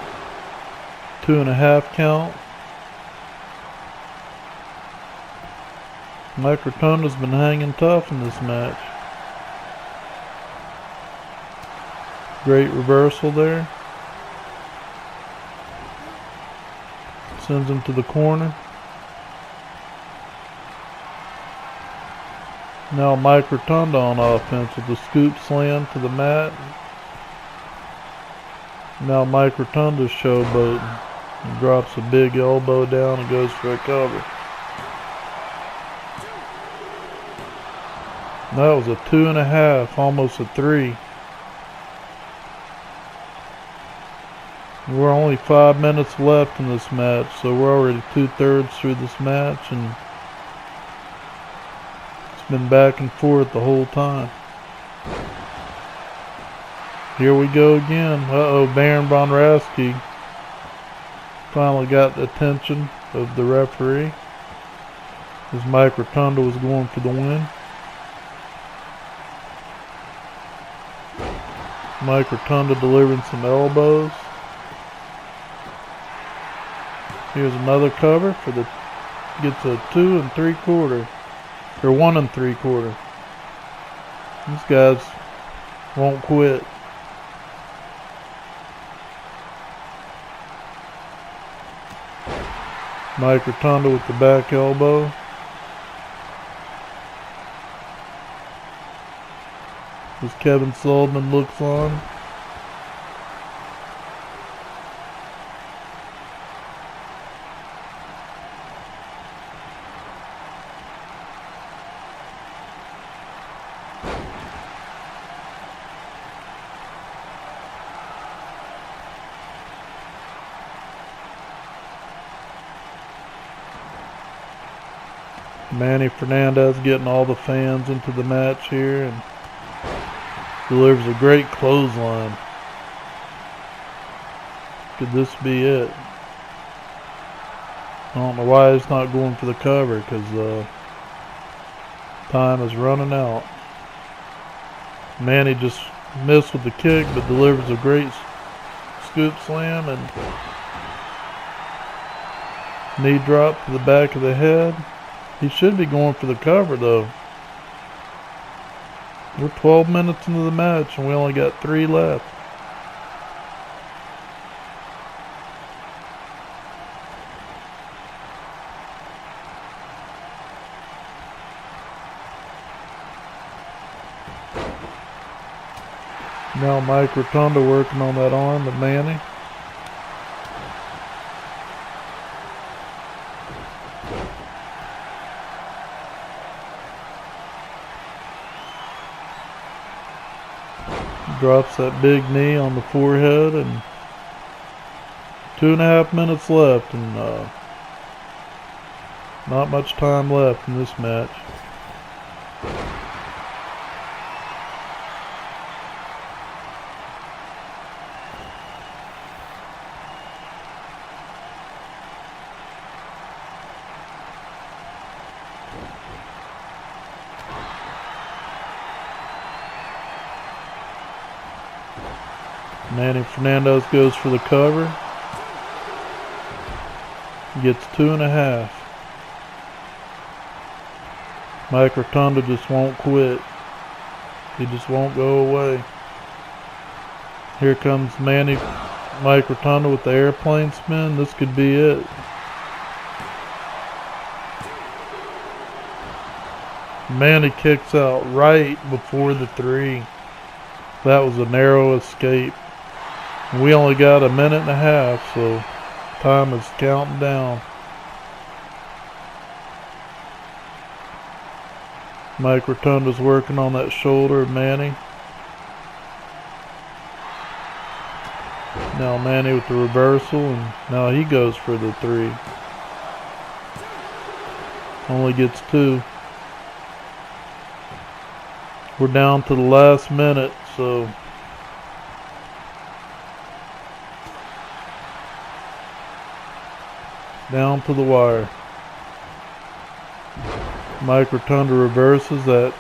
2.5 count. Mike Rotunda's been hanging tough in this match. Great reversal there. Sends him to the corner. Now Mike Rotunda on offense with the scoop slam to the mat. Now Mike Rotunda's showboating. He drops a big elbow down and goes for a cover. That was a 2.5, almost a 3. We're only 5 minutes left in this match, so we're already 2/3 through this match, and it's been back and forth the whole time. Here we go again. Baron von Raschke finally got the attention of the referee as Mike Rotunda was going for the win. Mike Rotunda delivering some elbows. Here's another cover for the, gets a 2 3/4, or 1 3/4. These guys won't quit. Mike Rotunda with the back elbow. As Kevin Sullivan looks on. Manny Fernandez getting all the fans into the match here and delivers a great clothesline. Could this be it? I don't know why he's not going for the cover, because time is running out. Manny just missed with the kick, but delivers a great scoop slam and knee drop to the back of the head. He should be going for the cover though. We're 12 minutes into the match and we only got 3 left. Now Mike Rotunda working on that arm of Manny. Drops that big knee on the forehead, and 2.5 minutes left, and not much time left in this match. Manny Fernandez goes for the cover. Gets 2.5. Mike Rotunda just won't quit. He just won't go away. Here comes Mike Rotunda with the airplane spin. This could be it. Manny kicks out right before the 3. That was a narrow escape. We only got 1.5 minutes, so time is counting down. Mike Rotunda's working on that shoulder of Manny. Now Manny with the reversal, and now he goes for the 3. Only gets 2. We're down to the last minute, so down to the wire. Mike Rotunda reverses that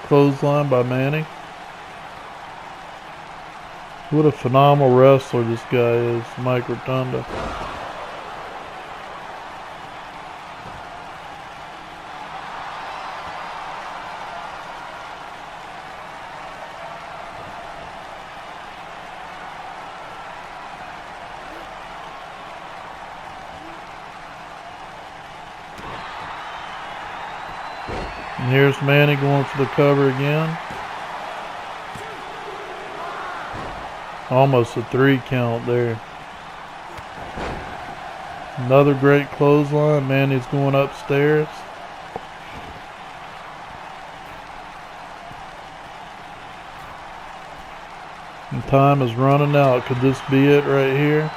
clothesline by Manny. What a phenomenal wrestler this guy is, Mike Rotunda. And here's Manny going for the cover again. Almost a 3 count there. Another great clothesline. Manny's going upstairs. And time is running out. Could this be it right here?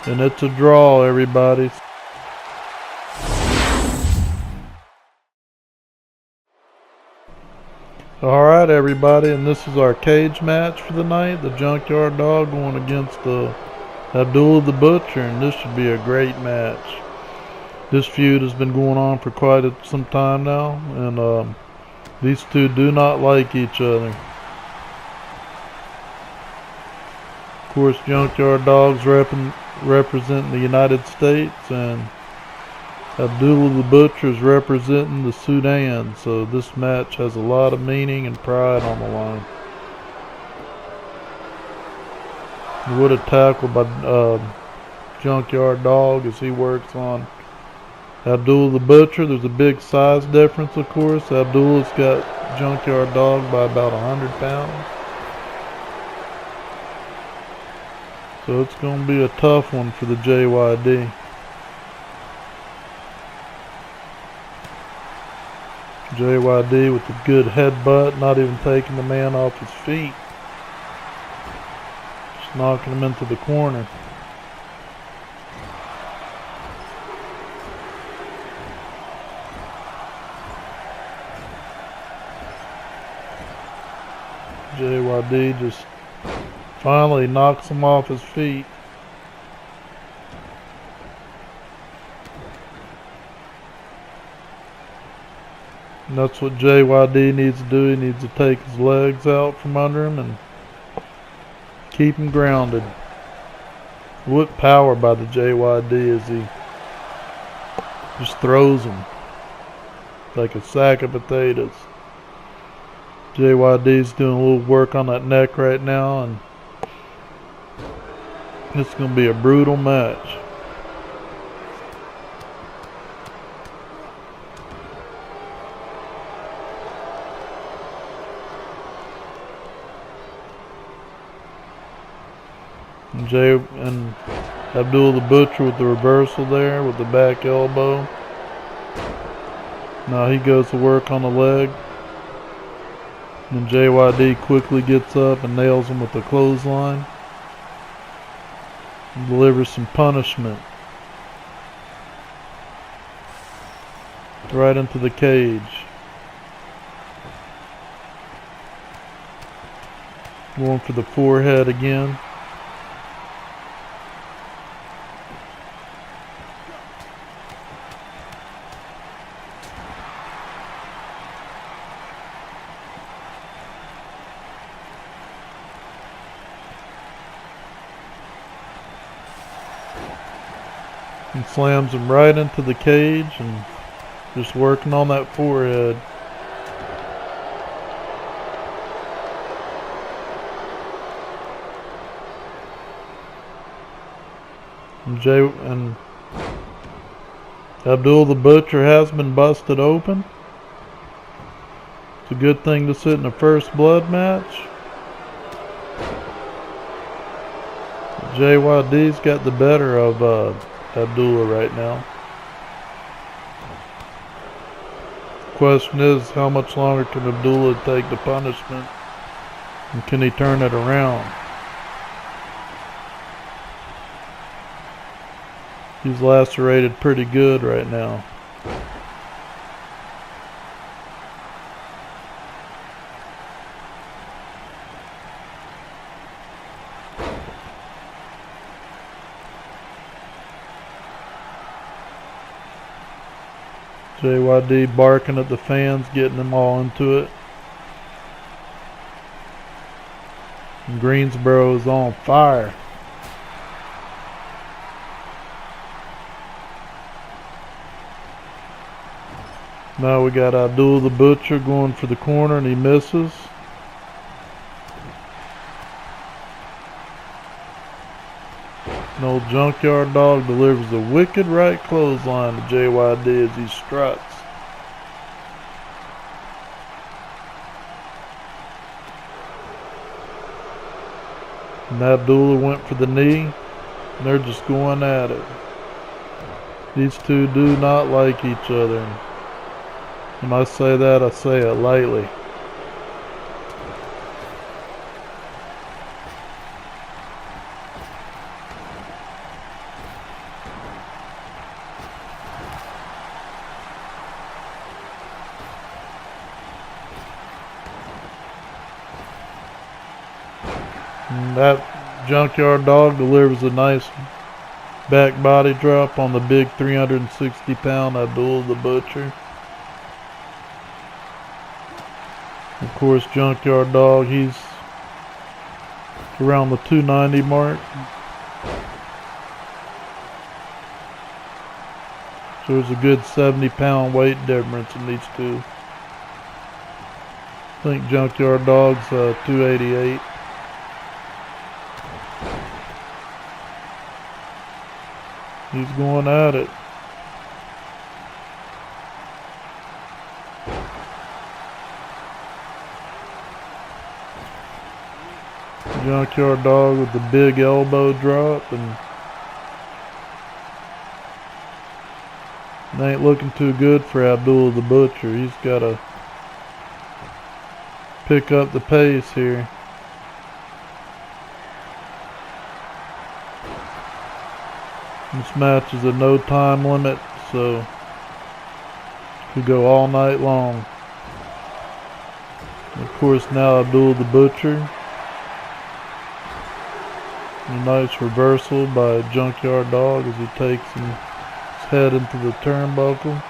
And it's a draw, everybody. Alright, everybody, and this is our cage match for the night. The Junkyard Dog going against Abdullah the Butcher, and this should be a great match. This feud has been going on for quite some time now, and these two do not like each other. Of course, Junkyard Dog's representing the United States, and Abdullah the Butcher is representing the Sudan, so this match has a lot of meaning and pride on the line. What a tackle by Junkyard Dog as he works on Abdullah the Butcher. There's a big size difference, of course. Abdullah's got Junkyard Dog by about 100 pounds. So it's going to be a tough one for the JYD. JYD with a good headbutt, not even taking the man off his feet. Just knocking him into the corner. JYD just finally knocks him off his feet. And that's what JYD needs to do. He needs to take his legs out from under him and keep him grounded. What power by the JYD as he just throws him like a sack of potatoes. JYD's doing a little work on that neck right now, and it's going to be a brutal match. And Abdullah the Butcher with the reversal there with the back elbow. Now he goes to work on the leg. And JYD quickly gets up and nails him with the clothesline. And delivers some punishment. Right into the cage. Going for the forehead again. And slams him right into the cage and just working on that forehead. And Abdullah the Butcher has been busted open. It's a good thing to sit in the first blood match. JYD's got the better of Abdullah right now. Question is, how much longer can Abdullah take the punishment, and can he turn it around? He's lacerated pretty good right now. JYD barking at the fans, getting them all into it. And Greensboro is on fire. Now we got Abdullah the Butcher going for the corner, and he misses. An old Junkyard Dog delivers a wicked right clothesline to JYD as he struts. And Abdullah went for the knee, and they're just going at it. These two do not like each other. When I say that, I say it lightly. And that Junkyard Dog delivers a nice back body drop on the big 360-pound Abdullah the Butcher. Of course, Junkyard Dog, he's around the 290 mark. So there's a good 70-pound weight difference in these two. I think Junkyard Dog's 288. He's going at it. Junkyard Dog with the big elbow drop, and it ain't looking too good for Abdullah the Butcher. He's got to pick up the pace here. This match is a no time limit, so could go all night long. Of course, now Abdullah the Butcher. A nice reversal by Junkyard Dog as he takes his head into the turnbuckle.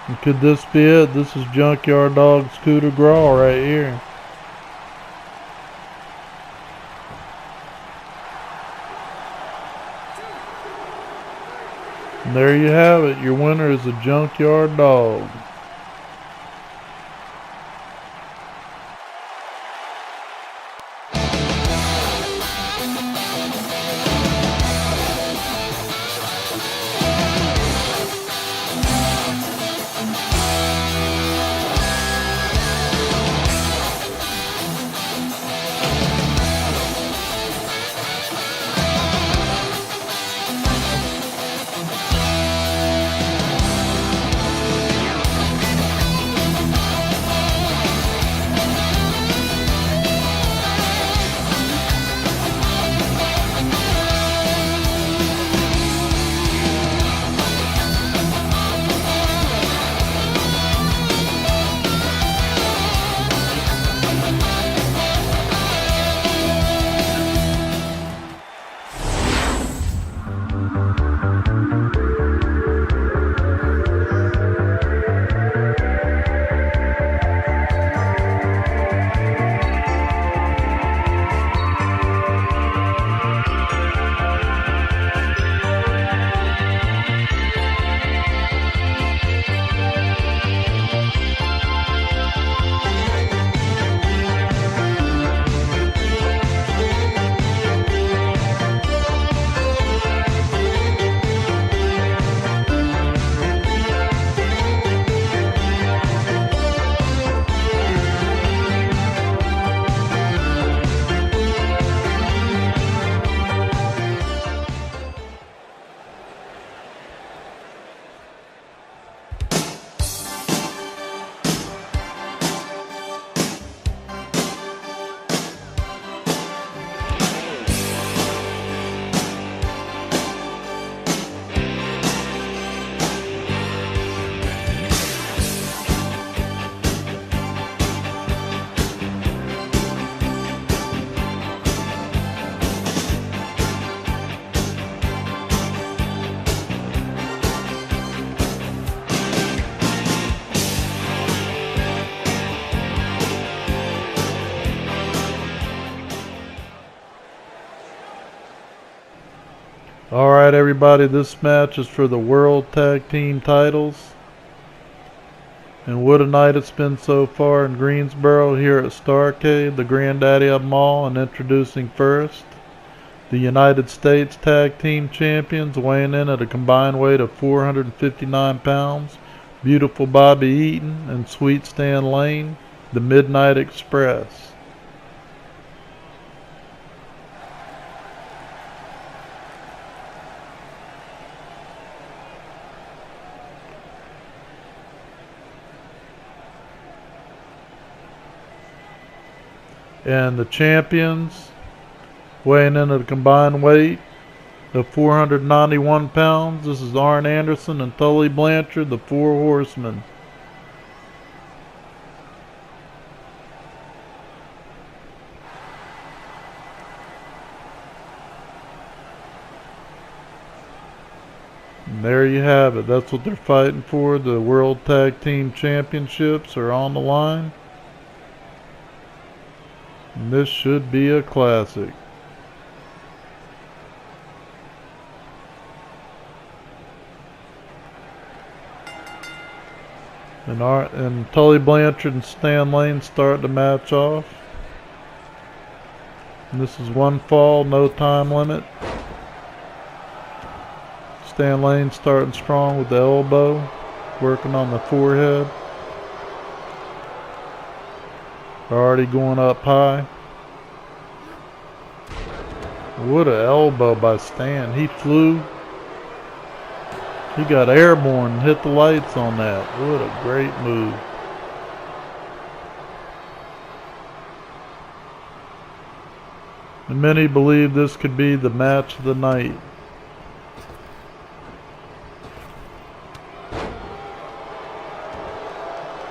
And could this be it? This is Junkyard Dog's coup de grace right here. And there you have it. Your winner is the Junkyard Dog. Alright everybody, this match is for the World Tag Team titles. And what a night it's been so far in Greensboro here at Starrcade, the granddaddy of them all, and introducing first the United States Tag Team Champions, weighing in at a combined weight of 459 pounds, Beautiful Bobby Eaton and Sweet Stan Lane, the Midnight Express. And the champions, weighing in at a combined weight of 491 pounds. This is Arn Anderson and Tully Blanchard, the Four Horsemen. And there you have it. That's what they're fighting for. The World Tag Team Championships are on the line. And this should be a classic. And Tully Blanchard and Stan Lane start the match off. And this is one fall, no time limit. Stan Lane starting strong with the elbow, working on the forehead. Already going up high. What an elbow by Stan. He flew. He got airborne and hit the lights on that. What a great move. And many believe this could be the match of the night.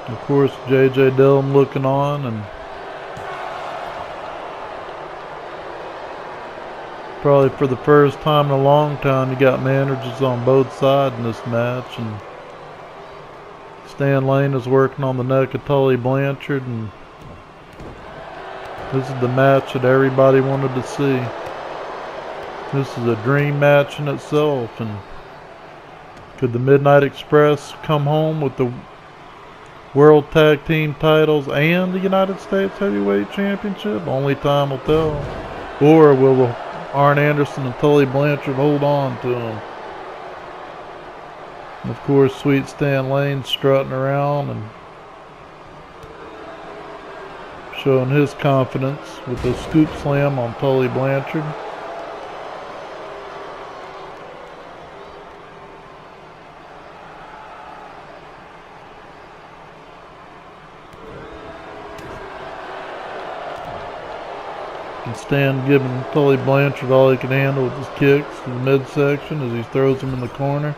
Of course, J.J. Dillon looking on, and probably for the first time in a long time, you got managers on both sides in this match. And Stan Lane is working on the neck of Tully Blanchard, and this is the match that everybody wanted to see. This is a dream match in itself. And could the Midnight Express come home with the World Tag Team titles and the United States Heavyweight Championship? Only time will tell. Or will Arn Anderson and Tully Blanchard hold on to them? And of course, Sweet Stan Lane strutting around and showing his confidence with the scoop slam on Tully Blanchard. And Stan giving Tully Blanchard all he can handle with his kicks in the midsection as he throws him in the corner.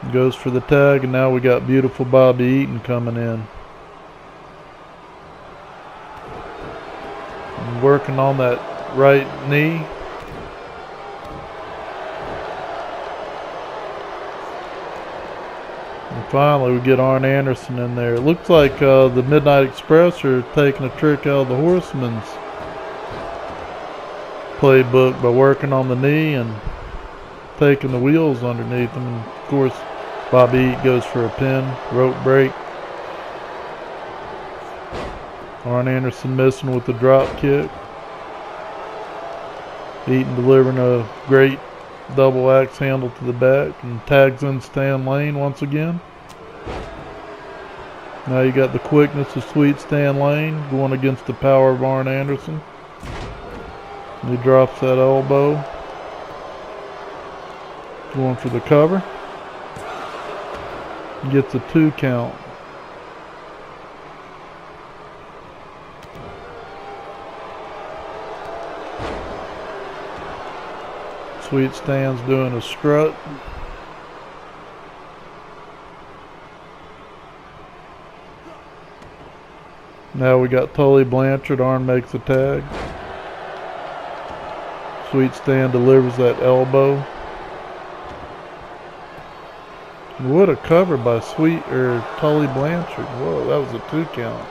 He goes for the tag, and now we got Beautiful Bobby Eaton coming in. And working on that right knee. And finally we get Arn Anderson in there. It looks like the Midnight Express are taking a trick out of the Horsemen's playbook by working on the knee and taking the wheels underneath them. And of course, Bobby Eaton goes for a pin, rope break. Arn Anderson missing with the drop kick. Eaton delivering a great double axe handle to the back and tags in Stan Lane once again. Now you got the quickness of Sweet Stan Lane going against the power of Arn Anderson. And he drops that elbow. Going for the cover. Gets a 2 count. Sweet Stan's doing a strut. Now we got Tully Blanchard. Arn makes a tag. Sweet Stan delivers that elbow. What a cover by Tully Blanchard. Whoa, that was a 2 count.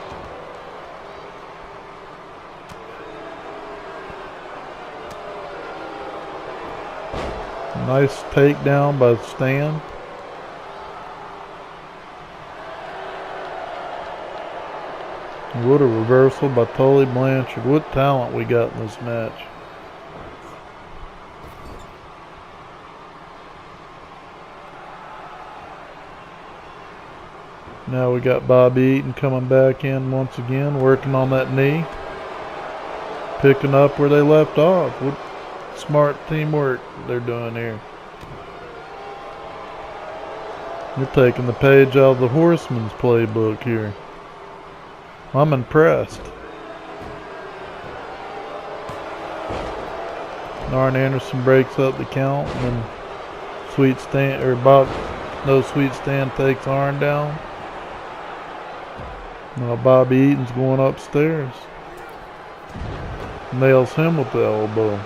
Nice takedown by Stan. What a reversal by Tully Blanchard. What talent we got in this match. Now we got Bobby Eaton coming back in once again, working on that knee. Picking up where they left off. What smart teamwork they're doing here. They're taking the page out of the Horseman's playbook here. I'm impressed. Arn Anderson breaks up the count, and then Sweet Stan takes Arn down. Now Bobby Eaton's going upstairs. Nails him with the elbow.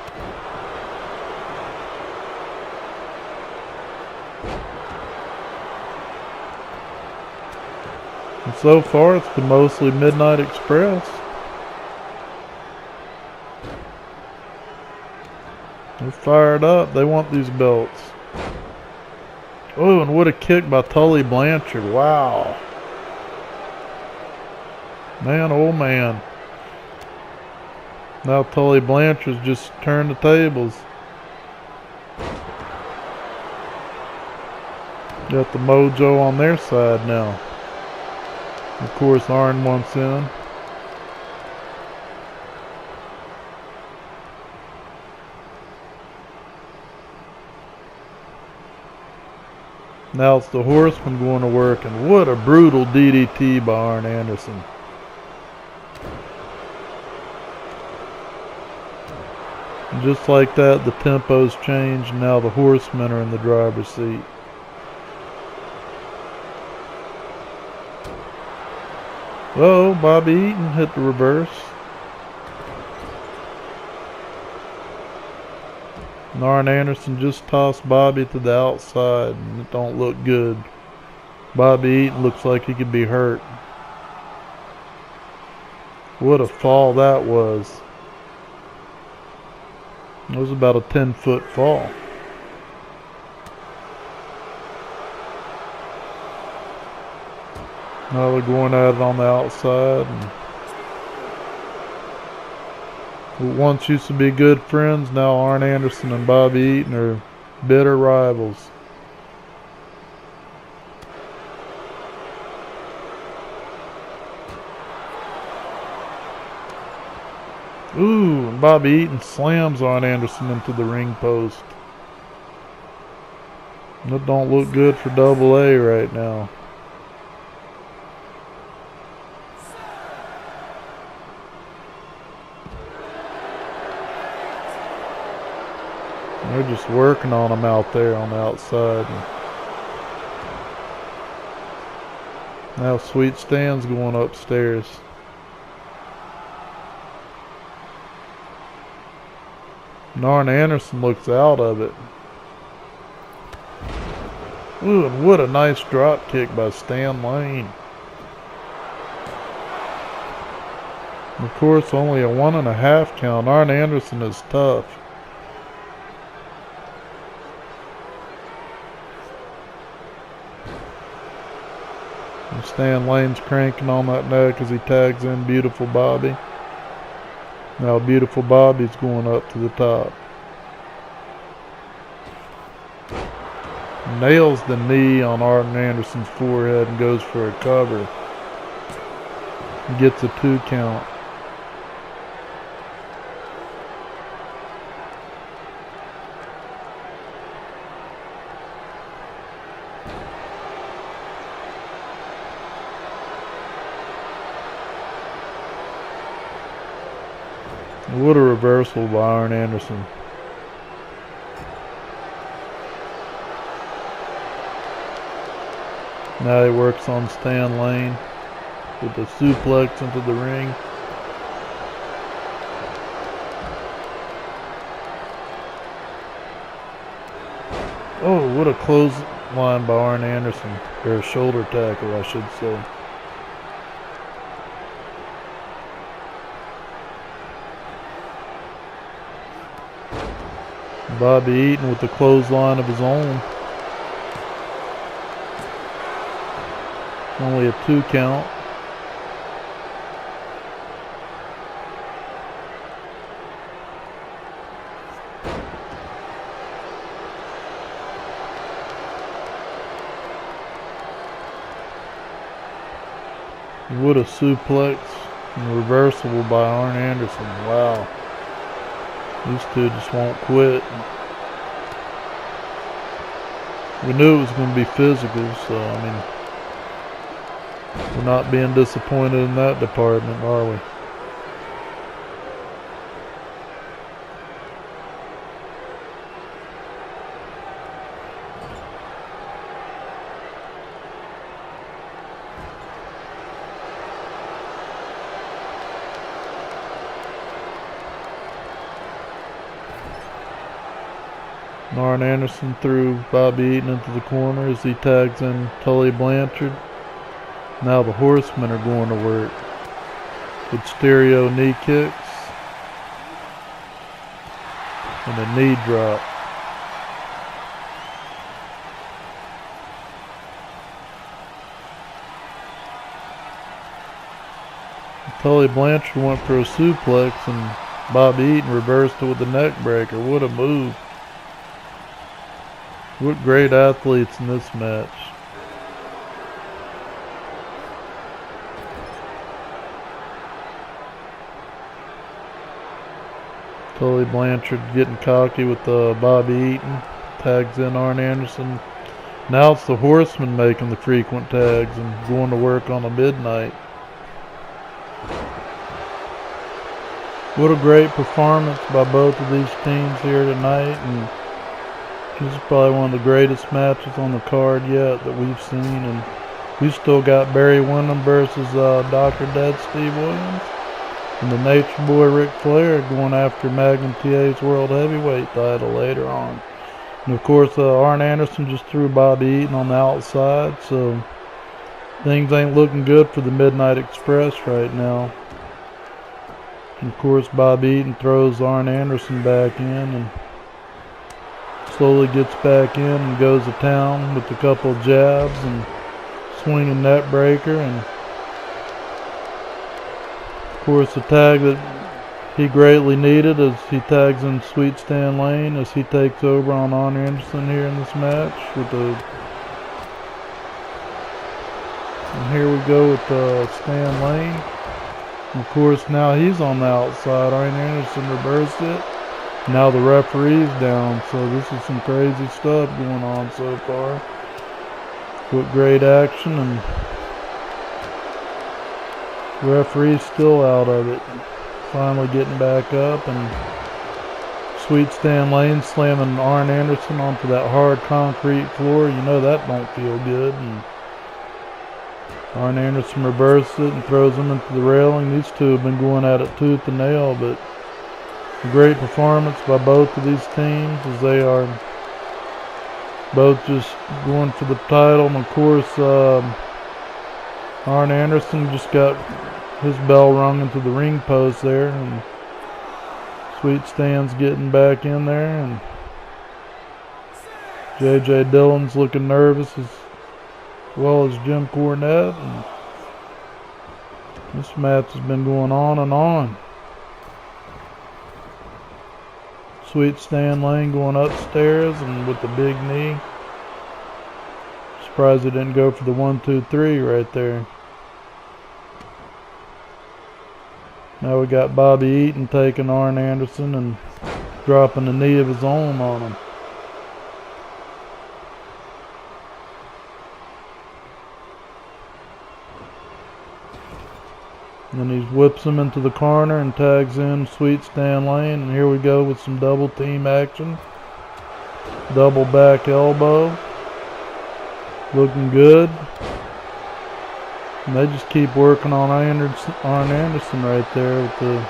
And so far it's been mostly Midnight Express. They're fired up. They want these belts. Oh, and what a kick by Tully Blanchard. Wow. Man, oh man. Now Tully Blanchard's just turned the tables. Got the mojo on their side now. Of course, Arn wants in. Now it's the Horseman going to work, and what a brutal DDT by Arn Anderson. And just like that, the tempo's changed, and now the Horsemen are in the driver's seat. Oh, Bobby Eaton hit the reverse. And Arn Anderson just tossed Bobby to the outside, and it don't look good. Bobby Eaton looks like he could be hurt. What a fall that was. It was about a 10-foot fall. Now they're going at it on the outside. And what once used to be good friends, now Arn Anderson and Bobby Eaton are bitter rivals. Ooh, and Bobby Eaton slams Arn Anderson into the ring post. That don't look good for Double A right now. They're just working on him out there on the outside. Now Sweet Stan's going upstairs. And Arn Anderson looks out of it. Ooh, and what a nice drop kick by Stan Lane. Of course, only a 1.5 count. Arn Anderson is tough. And Stan Lane's cranking on that neck as he tags in Beautiful Bobby. Now Beautiful Bobby's going up to the top. Nails the knee on Arn Anderson's forehead and goes for a cover. Gets a 2 count. What a reversal by Arn Anderson. Now he works on Stan Lane with the suplex into the ring. Oh, what a clothesline by Arn Anderson. Or a shoulder tackle, I should say. Bobby Eaton with the clothesline of his own. Only a 2 count. What a suplex and reversible by Arn Anderson. Wow. These two just won't quit. We knew it was going to be physical, so I mean, we're not being disappointed in that department, are we? Arn Anderson threw Bobby Eaton into the corner as he tags in Tully Blanchard. Now the Horsemen are going to work with stereo knee kicks and a knee drop. Tully Blanchard went for a suplex and Bobby Eaton reversed it with a neck breaker. What a move. What great athletes in this match. Tully Blanchard getting cocky with Bobby Eaton. Tags in Arn Anderson. Now it's the Horsemen making the frequent tags and going to work on a midnight. What a great performance by both of these teams here tonight. And this is probably one of the greatest matches on the card yet that we've seen, and we've still got Barry Windham versus Dr. Dead Steve Williams, and the Nature Boy Ric Flair going after Magnum T.A.'s World Heavyweight title later on. And of course, Arn Anderson just threw Bobby Eaton on the outside, so things ain't looking good for the Midnight Express right now. And of course, Bobby Eaton throws Arn Anderson back in and slowly gets back in and goes to town with a couple of jabs and swinging net breaker, and of course the tag that he greatly needed as he tags in Sweet Stan Lane as he takes over on Arn Anderson here in this match with and here we go with Stan Lane. And of course now he's on the outside. Arn Anderson reversed it. Now the referee's down, so this is some crazy stuff going on so far. What great action, and the referee's still out of it. Finally getting back up, and Sweet Stan Lane slamming Arn Anderson onto that hard concrete floor. You know that don't feel good. And Arn Anderson reverses it and throws him into the railing. These two have been going at it tooth and nail, but a great performance by both of these teams as they are both just going for the title. And of course, Arn Anderson just got his bell rung into the ring post there, and Sweet Stan's getting back in there, and J.J. Dillon's looking nervous as well as Jim Cornette. And this match has been going on and on. Sweet Stan Lane going upstairs and with the big knee. Surprised he didn't go for the 1, 2, 3 right there. Now we got Bobby Eaton taking Arn Anderson and dropping a knee of his own on him. And then he whips him into the corner and tags in Sweet Stan Lane. And here we go with some double team action. Double back elbow. Looking good. And they just keep working on Arn Anderson right there with the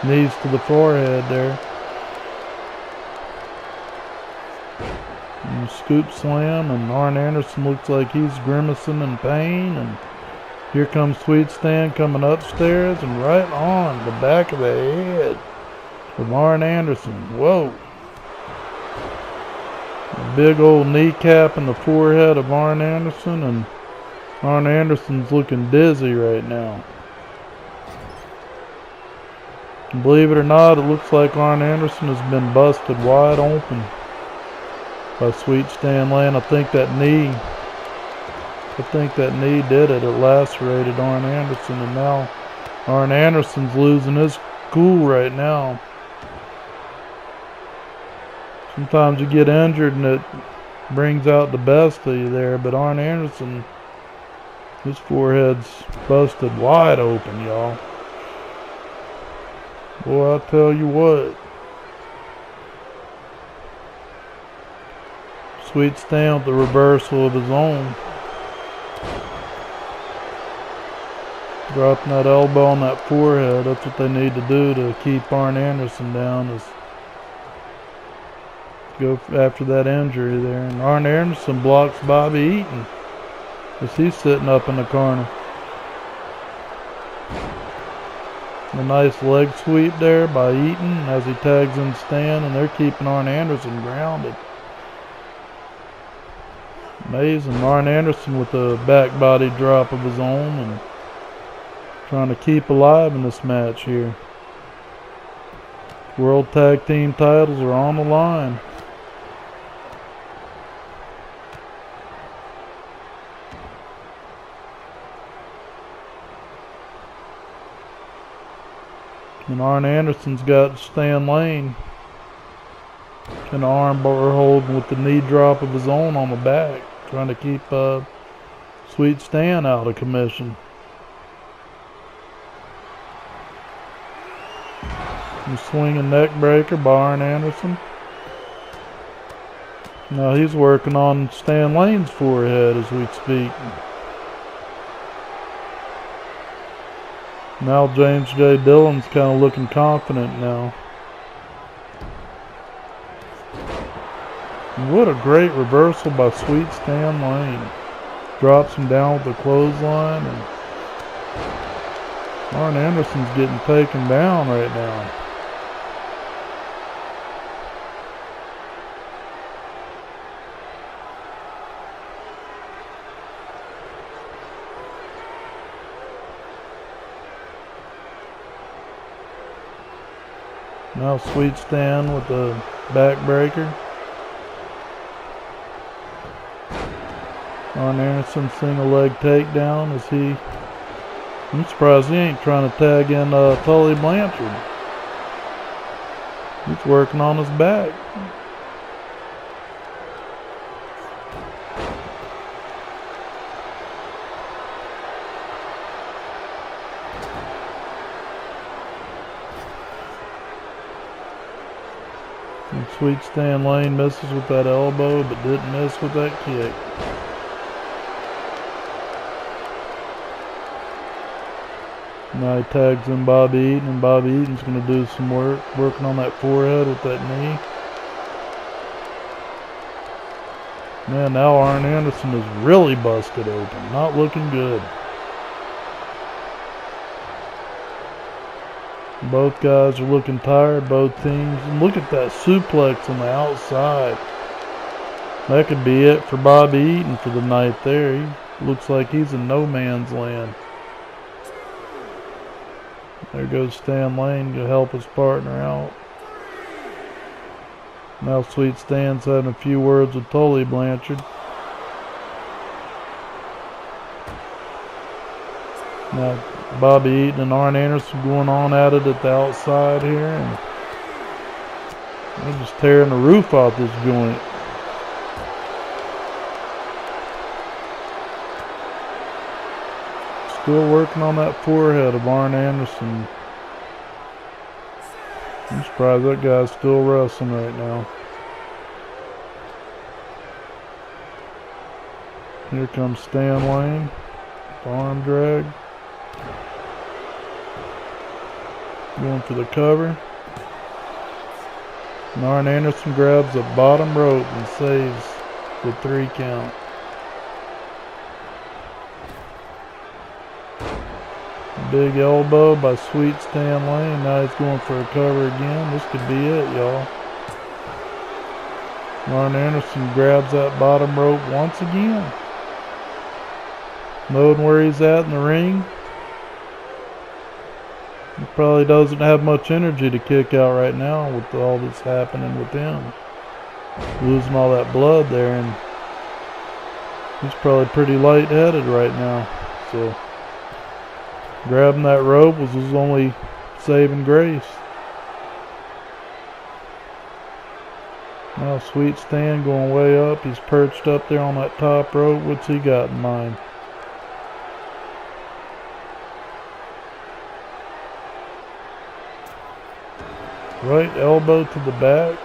knees to the forehead there. And scoop slam, and Arn Anderson looks like he's grimacing in pain, and here comes Sweet Stan coming upstairs and right on the back of the head of Arn Anderson. Whoa. A big old kneecap in the forehead of Arn Anderson, and Arn Anderson's looking dizzy right now. And believe it or not, it looks like Arn Anderson has been busted wide open by Sweet Stan Lane. I think that knee I think that knee did it. It lacerated Arn Anderson, and now Arn Anderson's losing his cool right now. Sometimes you get injured and it brings out the best of you there, but Arn Anderson, his forehead's busted wide open, y'all. Boy, I tell you what. Sweet Stan with the reversal of his own. Dropping that elbow on that forehead. That's what they need to do to keep Arn Anderson down, is go after that injury there. And Arn Anderson blocks Bobby Eaton as he's sitting up in the corner. A nice leg sweep there by Eaton as he tags in Stan, and they're keeping Arn Anderson grounded. Amazing. Arn Anderson with a back body drop of his own and trying to keep alive in this match here. World Tag Team titles are on the line. And Arn Anderson's got Stan Lane in the armbar hold with the knee drop of his own on the back, trying to keep Sweet Stan out of commission. And swinging neck breaker by Arn Anderson. Now he's working on Stan Lane's forehead as we speak. Now James J. Dillon's kind of looking confident now. And what a great reversal by Sweet Stan Lane. Drops him down with the clothesline, and Arn Anderson's getting taken down right now. Now Sweet Stan with the backbreaker. Arn Anderson single leg takedown as I'm surprised he ain't trying to tag in Tully Blanchard. He's working on his back. And Sweet Stan Lane misses with that elbow, but didn't miss with that kick. Now he tags in Bobby Eaton, and Bobby Eaton's going to do some work, working on that forehead with that knee. Man, now Arn Anderson is really busted open. Not looking good. Both guys are looking tired, both teams. And look at that suplex on the outside. That could be it for Bobby Eaton for the night there. He looks like he's in no man's land. There goes Stan Lane to help his partner out. Now Sweet Stan's having a few words with Tully Blanchard. Now Bobby Eaton and Arn Anderson going on at it at the outside here, and they're just tearing the roof off this joint. Still working on that forehead of Arn Anderson. I'm surprised that guy's still wrestling right now. Here comes Stan Lane. Arm drag. Going for the cover. And Arn Anderson grabs the bottom rope and saves the 3 count. Big elbow by Sweet Stan Lane. Now he's going for a cover again. This could be it, y'all. Arn Anderson grabs that bottom rope once again. Knowing where he's at in the ring. He probably doesn't have much energy to kick out right now with all that's happening with him. Losing all that blood there, and He's probably pretty lightheaded right now. So grabbing that rope was his only saving grace. Now Sweet Stan going way up. He's perched up there on that top rope. What's he got in mind? Right elbow to the back.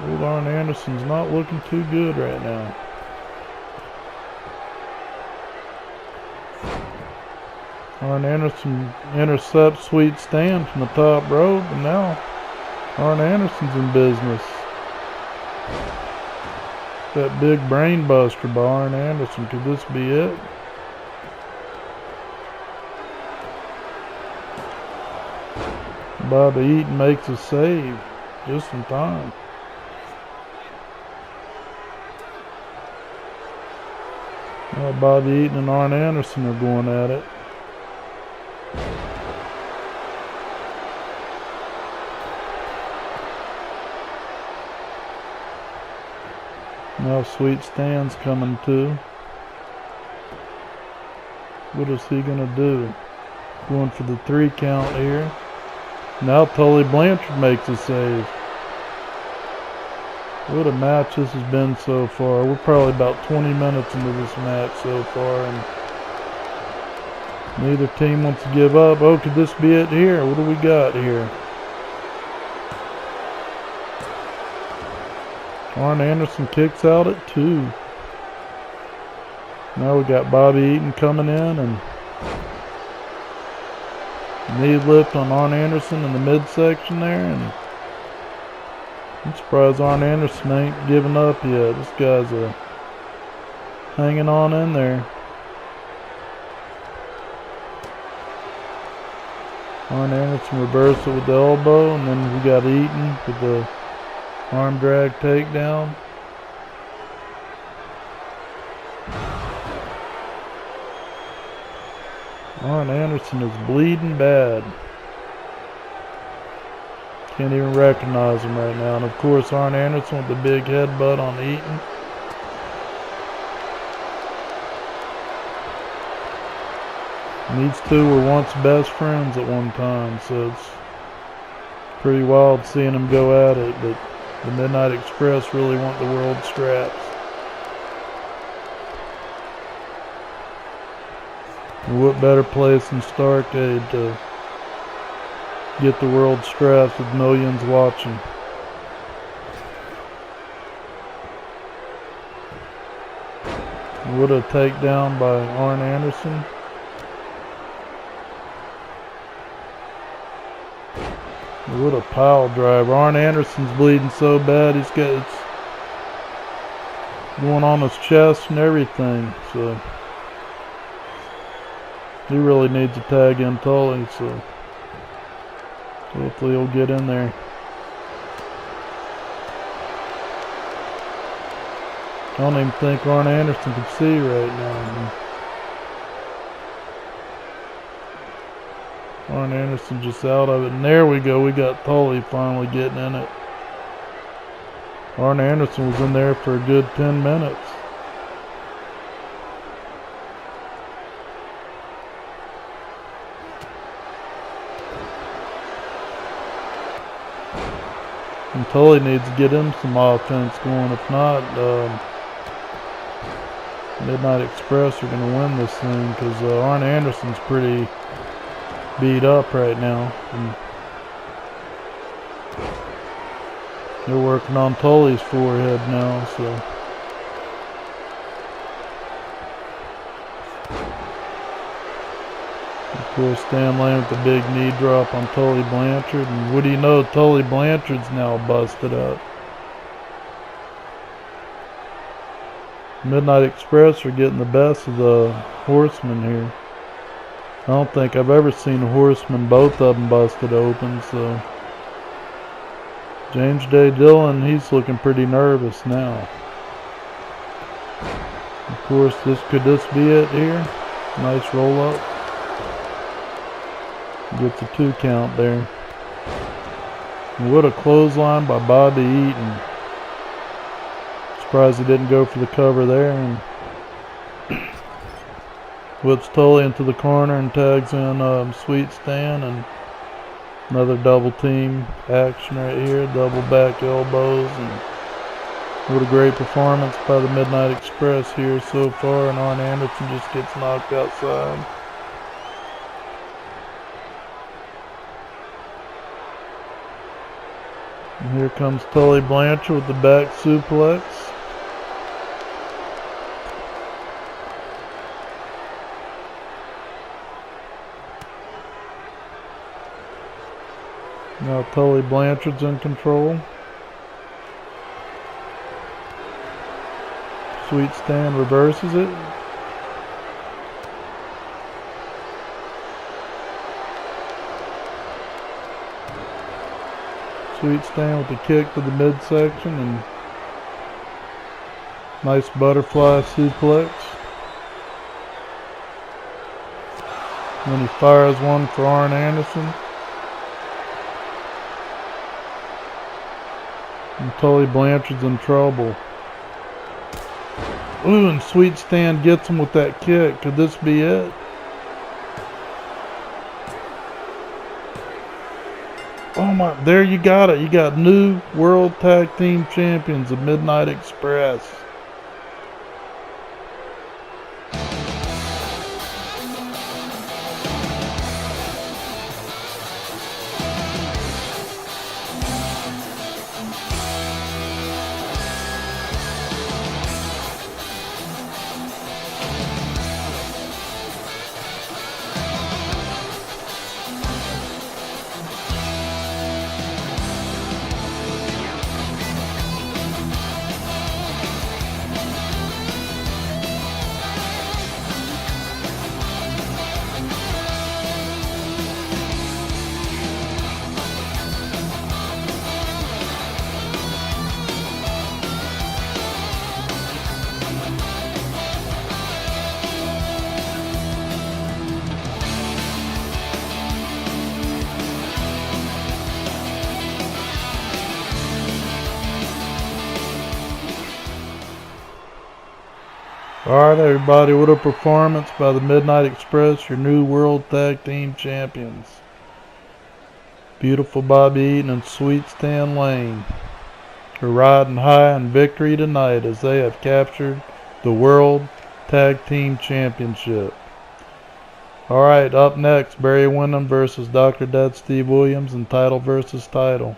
Old Arn Anderson's not looking too good right now. Arn Anderson intercepts Sweet Stan from the top rope, and now Arn Anderson's in business. That big brain buster by Arn Anderson. Could this be it? Bobby Eaton makes a save just in time. Now Bobby Eaton and Arn Anderson are going at it. Now Sweet Stan's coming too. What is he gonna do? Going for the 3 count here. Now Tully Blanchard makes a save. What a match this has been so far. We're probably about 20 minutes into this match so far, and neither team wants to give up. Oh, could this be it here? What do we got here? Arn Anderson kicks out at 2. Now we got Bobby Eaton coming in, and knee lift on Arn Anderson in the midsection there, and I'm surprised Arn Anderson ain't giving up yet. This guy's hanging on in there. Arn Anderson reversed it with the elbow, and then we got Eaton with the arm drag takedown. Arn Anderson is bleeding bad. Can't even recognize him right now. And of course Arn Anderson with the big headbutt on Eaton. And these two were once best friends at one time, so it's pretty wild seeing them go at it. But the Midnight Express really want the world straps. And what better place than Starrcade to get the world straps with millions watching. What a takedown by Arn Anderson. What a pile driver. Arn Anderson's bleeding so bad it's going on his chest and everything, so he really needs to tag in Tully, so hopefully he'll get in there. I don't even think Arn Anderson can see right now. Arn Anderson just out of it. And there we go. We got Tully finally getting in it. Arn Anderson was in there for a good 10 minutes. And Tully needs to get him some offense going. If not, Midnight Express are going to win this thing, because Arn Anderson's pretty beat up right now. And they're working on Tully's forehead now, so. Of course, Stan Lane with the big knee drop on Tully Blanchard. And what do you know, Tully Blanchard's now busted up. Midnight Express are getting the best of the Horsemen here. I don't think I've ever seen a Horseman, both of them busted open, so. James J. Dillon, he's looking pretty nervous now. Of course, could this be it here? Nice roll up. Gets a 2 count there. And what a clothesline by Bobby Eaton. Surprised he didn't go for the cover there, and whips Tully into the corner and tags in Sweet Stan, and another double team action right here, double back elbows, and what a great performance by the Midnight Express here so far, and Arn Anderson just gets knocked outside. And here comes Tully Blanchard with the back suplex. Now Tully Blanchard's in control. Sweet Stan reverses it. Sweet Stan with the kick to the midsection, and nice butterfly suplex. And then he fires one for Arn Anderson. And Tully Blanchard's in trouble. Ooh, and Sweet Stan gets him with that kick. Could this be it? Oh my, there you got it. You got new World Tag Team Champions of Midnight Express. Alright everybody, what a performance by the Midnight Express, your new World Tag Team Champions. Beautiful Bobby Eaton and Sweet Stan Lane are riding high in victory tonight as they have captured the World Tag Team Championship. Alright, up next, Barry Windham versus Dr. Death Steve Williams in title versus title.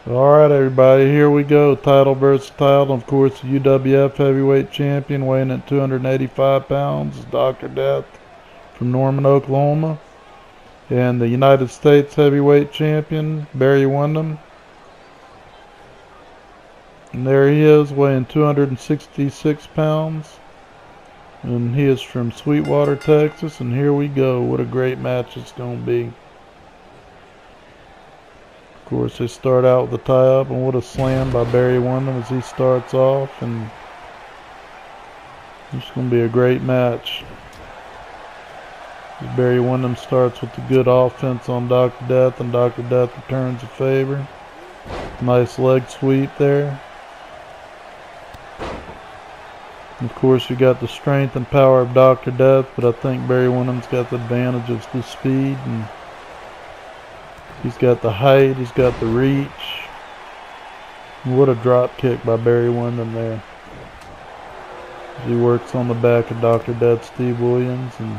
Alright everybody, here we go. Title versus title. Of course, the UWF Heavyweight Champion weighing at 285 pounds is Dr. Death from Norman, Oklahoma. And the United States Heavyweight Champion, Barry Windham. And there he is, weighing 266 pounds. And he is from Sweetwater, Texas. And here we go. What a great match it's going to be. Of course, they start out with a tie-up, and what a slam by Barry Windham as he starts off, and it's going to be a great match. Barry Windham starts with a good offense on Dr. Death, and Dr. Death returns a favor. Nice leg sweep there. Of course, you got the strength and power of Dr. Death, but I think Barry Windham's got the advantage of the speed, and he's got the height, he's got the reach. What a drop kick by Barry Windham there. He works on the back of Dr. Death Steve Williams and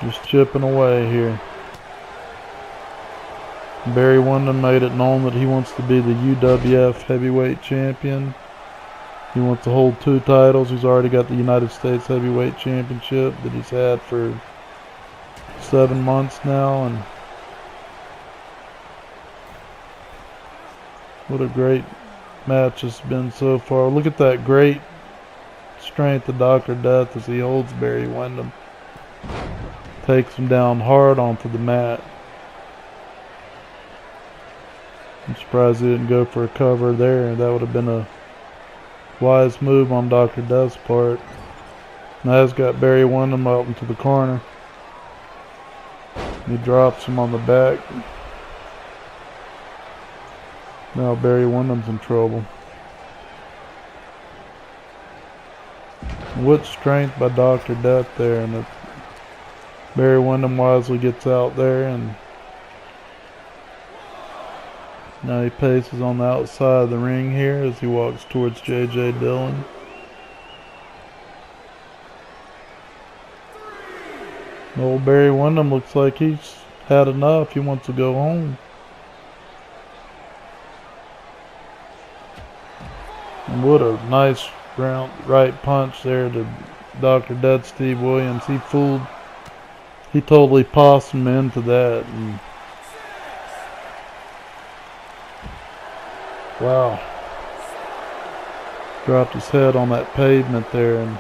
just chipping away here. Barry Windham made it known that he wants to be the UWF heavyweight champion. He wants to hold 2 titles. He's already got the United States heavyweight championship that he's had for 7 months now, and what a great match it's been so far. Look at that great strength of Dr. Death as he holds Barry Windham. Takes him down hard onto the mat. I'm surprised he didn't go for a cover there. That would have been a wise move on Dr. Death's part. Now he's got Barry Windham up into the corner. He drops him on the back. Now Barry Windham's in trouble. What strength by Dr. Death there, and Barry Windham wisely gets out there, and now he paces on the outside of the ring here as he walks towards J.J. Dillon. Old Barry Windham looks like he's had enough. He wants to go home. And what a nice right punch there to Dr. Death Steve Williams. He totally possummed into that. And wow. Dropped his head on that pavement there. And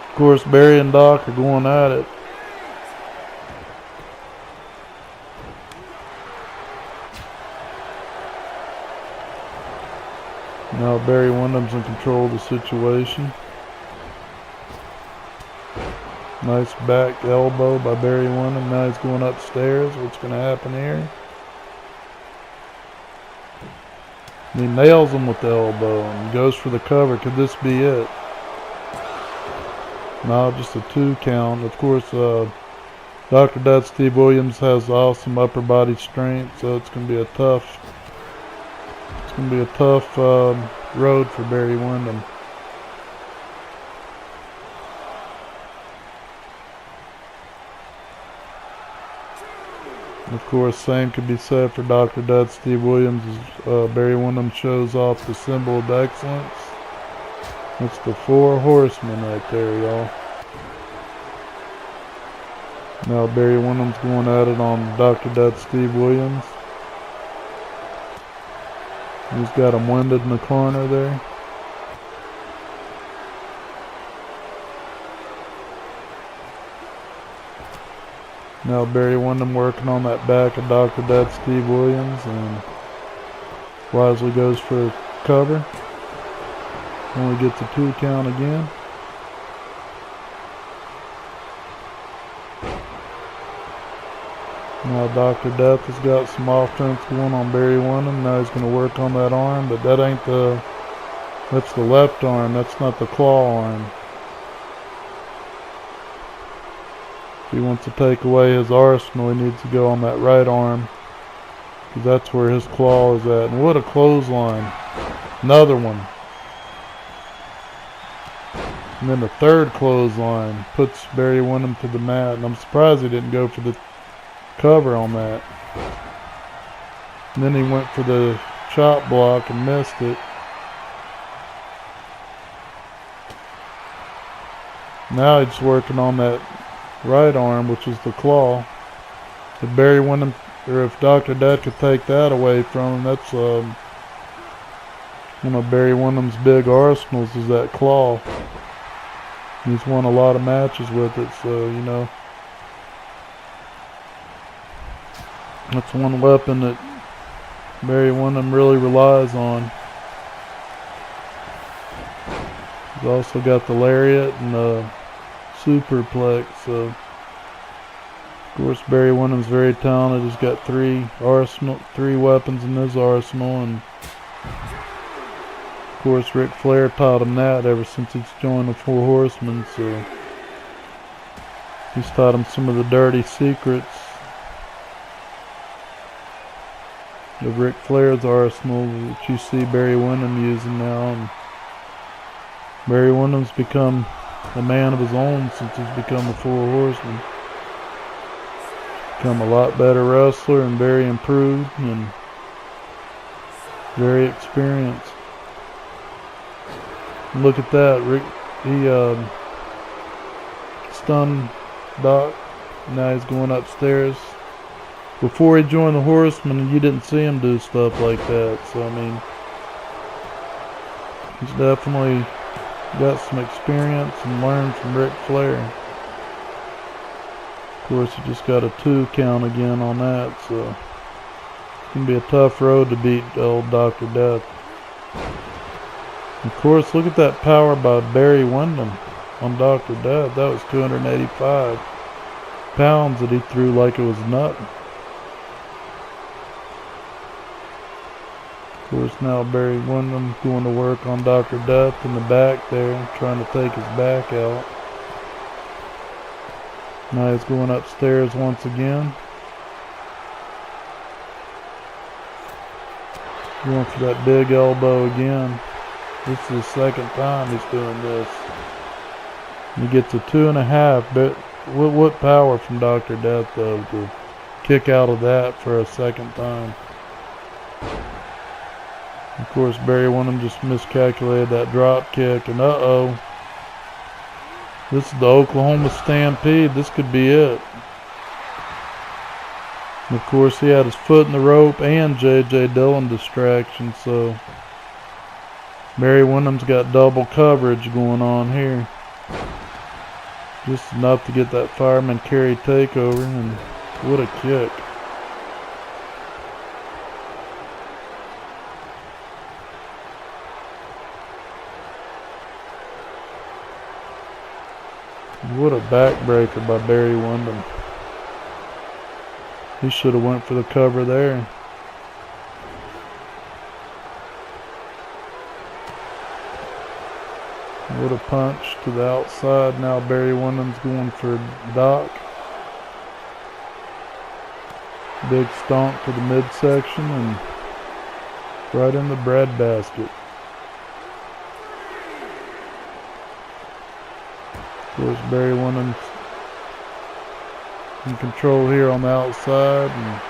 of course, Barry and Doc are going at it. Now Barry Windham's in control of the situation. Nice back elbow by Barry Windham. Now he's going upstairs. What's going to happen here? He nails him with the elbow and goes for the cover. Could this be it? No, just a 2 count. Of course, Dr. Death Steve Williams has awesome upper body strength, so it's going to be a tough road for Barry Windham. Of course, same could be said for Dr. Death Steve Williams as Barry Windham shows off the symbol of excellence. That's the 4 horsemen right there, y'all. Now Barry Windham's going at it on Dr. Death Steve Williams. He's got him winded in the corner there. Now Barry Windham working on that back of Dr. Death Steve Williams, and wisely goes for a cover. Only gets a 2 count again. Now Dr. Death has got some offense going on Barry Windham. Now he's going to work on that arm, but that's the left arm. That's not the claw arm. If he wants to take away his arsenal, he needs to go on that right arm, because that's where his claw is at. And what a clothesline. Another one. And then the 3rd clothesline puts Barry Windham to the mat. And I'm surprised he didn't go for the cover on that. And then he went for the chop block and missed it. Now he's working on that right arm, which is the claw. If Barry Windham, or if Dr. Death could take that away from him, that's one of Barry Windham's big arsenals, is that claw. He's won a lot of matches with it, so you know, that's one weapon that Barry Windham really relies on. He's also got the lariat and the superplex. So, of course, Barry Windham's very talented. He's got three weapons in his arsenal, and of course, Ric Flair taught him that ever since he's joined the Four Horsemen. So, he's taught him some of the dirty secrets of Ric Flair's arsenal that you see Barry Windham using now. And Barry Windham's become a man of his own since he's become the Four Horsemen. Become a lot better wrestler and very improved and very experienced. Look at that. He stunned Doc. Now he's going upstairs. Before he joined the Horsemen, you didn't see him do stuff like that. So, I mean, he's definitely got some experience and learned from Ric Flair. Of course, he just got a 2 count again on that. So, it's going to be a tough road to beat old Dr. Death. Of course, look at that power by Barry Windham on Dr. Death. That was 285 pounds that he threw like it was nothing. Of course, now Barry Windham going to work on Dr. Death in the back there, trying to take his back out. Now he's going upstairs once again. Going for that big elbow again. This is the second time he's doing this. He gets a 2.5, but what power from Dr. Death though to kick out of that for a second time. Of course, Barry Windham just miscalculated that drop kick, and uh-oh. This is the Oklahoma Stampede. This could be it. And of course, he had his foot in the rope and J.J. Dillon distraction, so Barry Windham's got double coverage going on here. Just enough to get that fireman carry takeover, and what a kick. What a backbreaker by Barry Windham. He should have went for the cover there. What a punch to the outside. Now Barry Windham's going for Doc. Big stomp to the midsection and right in the breadbasket. Of course, Barry Windham's in control here on the outside, and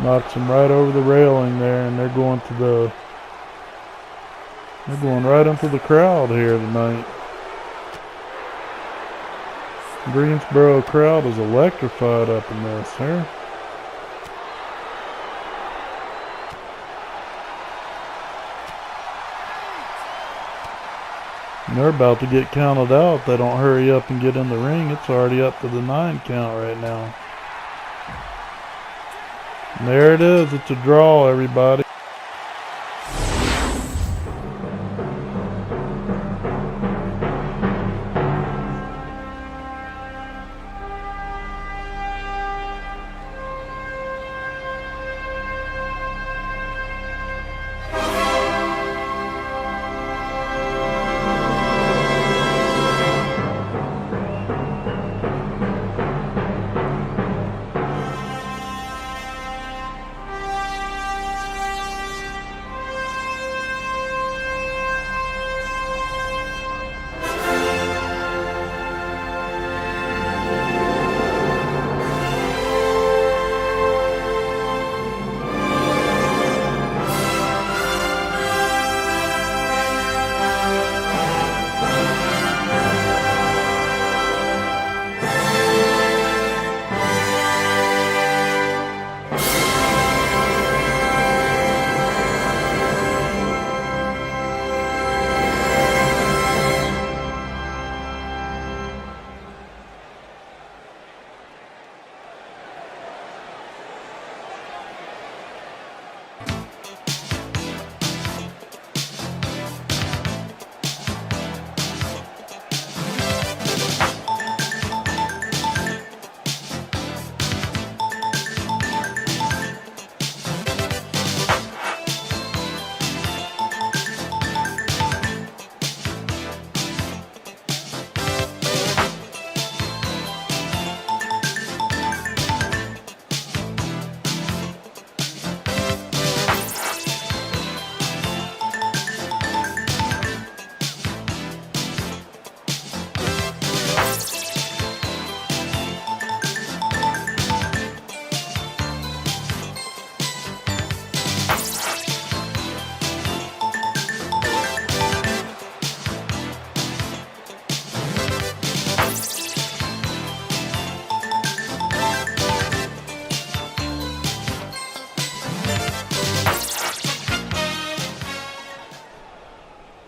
knocks him right over the railing there, and they're going right into the crowd here tonight. Greensboro crowd is electrified up in this here. And they're about to get counted out if they don't hurry up and get in the ring. It's already up to the 9 count right now. And there it is. It's a draw, everybody.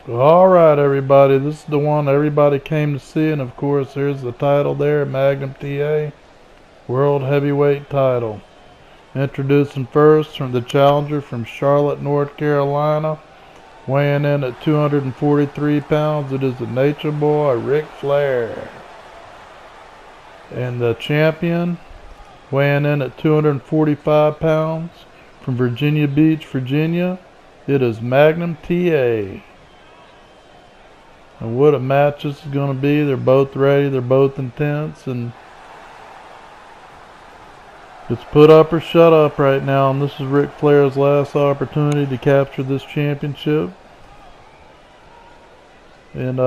Alright, everybody, this is the one everybody came to see, and of course here's the title there, Magnum T.A. World Heavyweight title. Introducing first from the challenger from Charlotte, North Carolina, weighing in at 243 pounds, it is the Nature Boy, Ric Flair. And the champion, weighing in at 245 pounds, from Virginia Beach, Virginia, it is Magnum T.A. And what a match this is going to be. They're both ready. They're both intense. And it's put up or shut up right now. And this is Ric Flair's last opportunity to capture this championship. And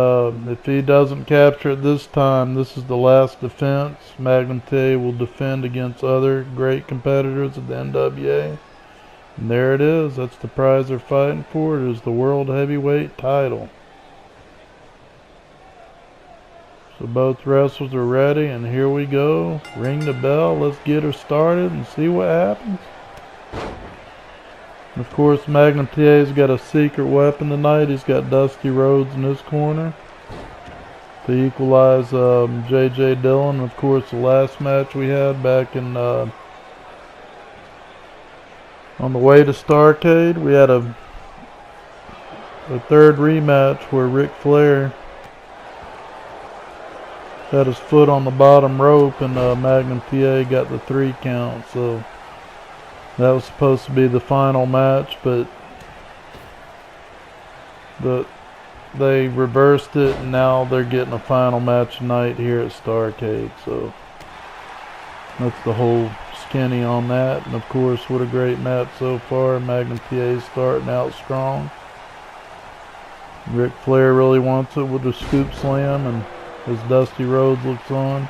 if he doesn't capture it this time, this is the last defense. Magnum T.A. will defend against other great competitors at the NWA. And there it is. That's the prize they're fighting for. It is the World Heavyweight title. So both wrestlers are ready, and here we go. Ring the bell. Let's get her started and see what happens. And of course, Magnum T.A.'s got a secret weapon tonight. He's got Dusty Rhodes in his corner to equalize J.J. Dillon. Of course, the last match we had back in on the way to Starrcade, we had a third rematch where Ric Flair had his foot on the bottom rope, and Magnum T.A. got the 3 count. So that was supposed to be the final match, but they reversed it, and now they're getting a final match tonight here at Starrcade. So that's the whole skinny on that. And of course, what a great match so far. Magnum T.A. starting out strong. Ric Flair really wants it with a scoop slam, and as Dusty Rhodes looks on.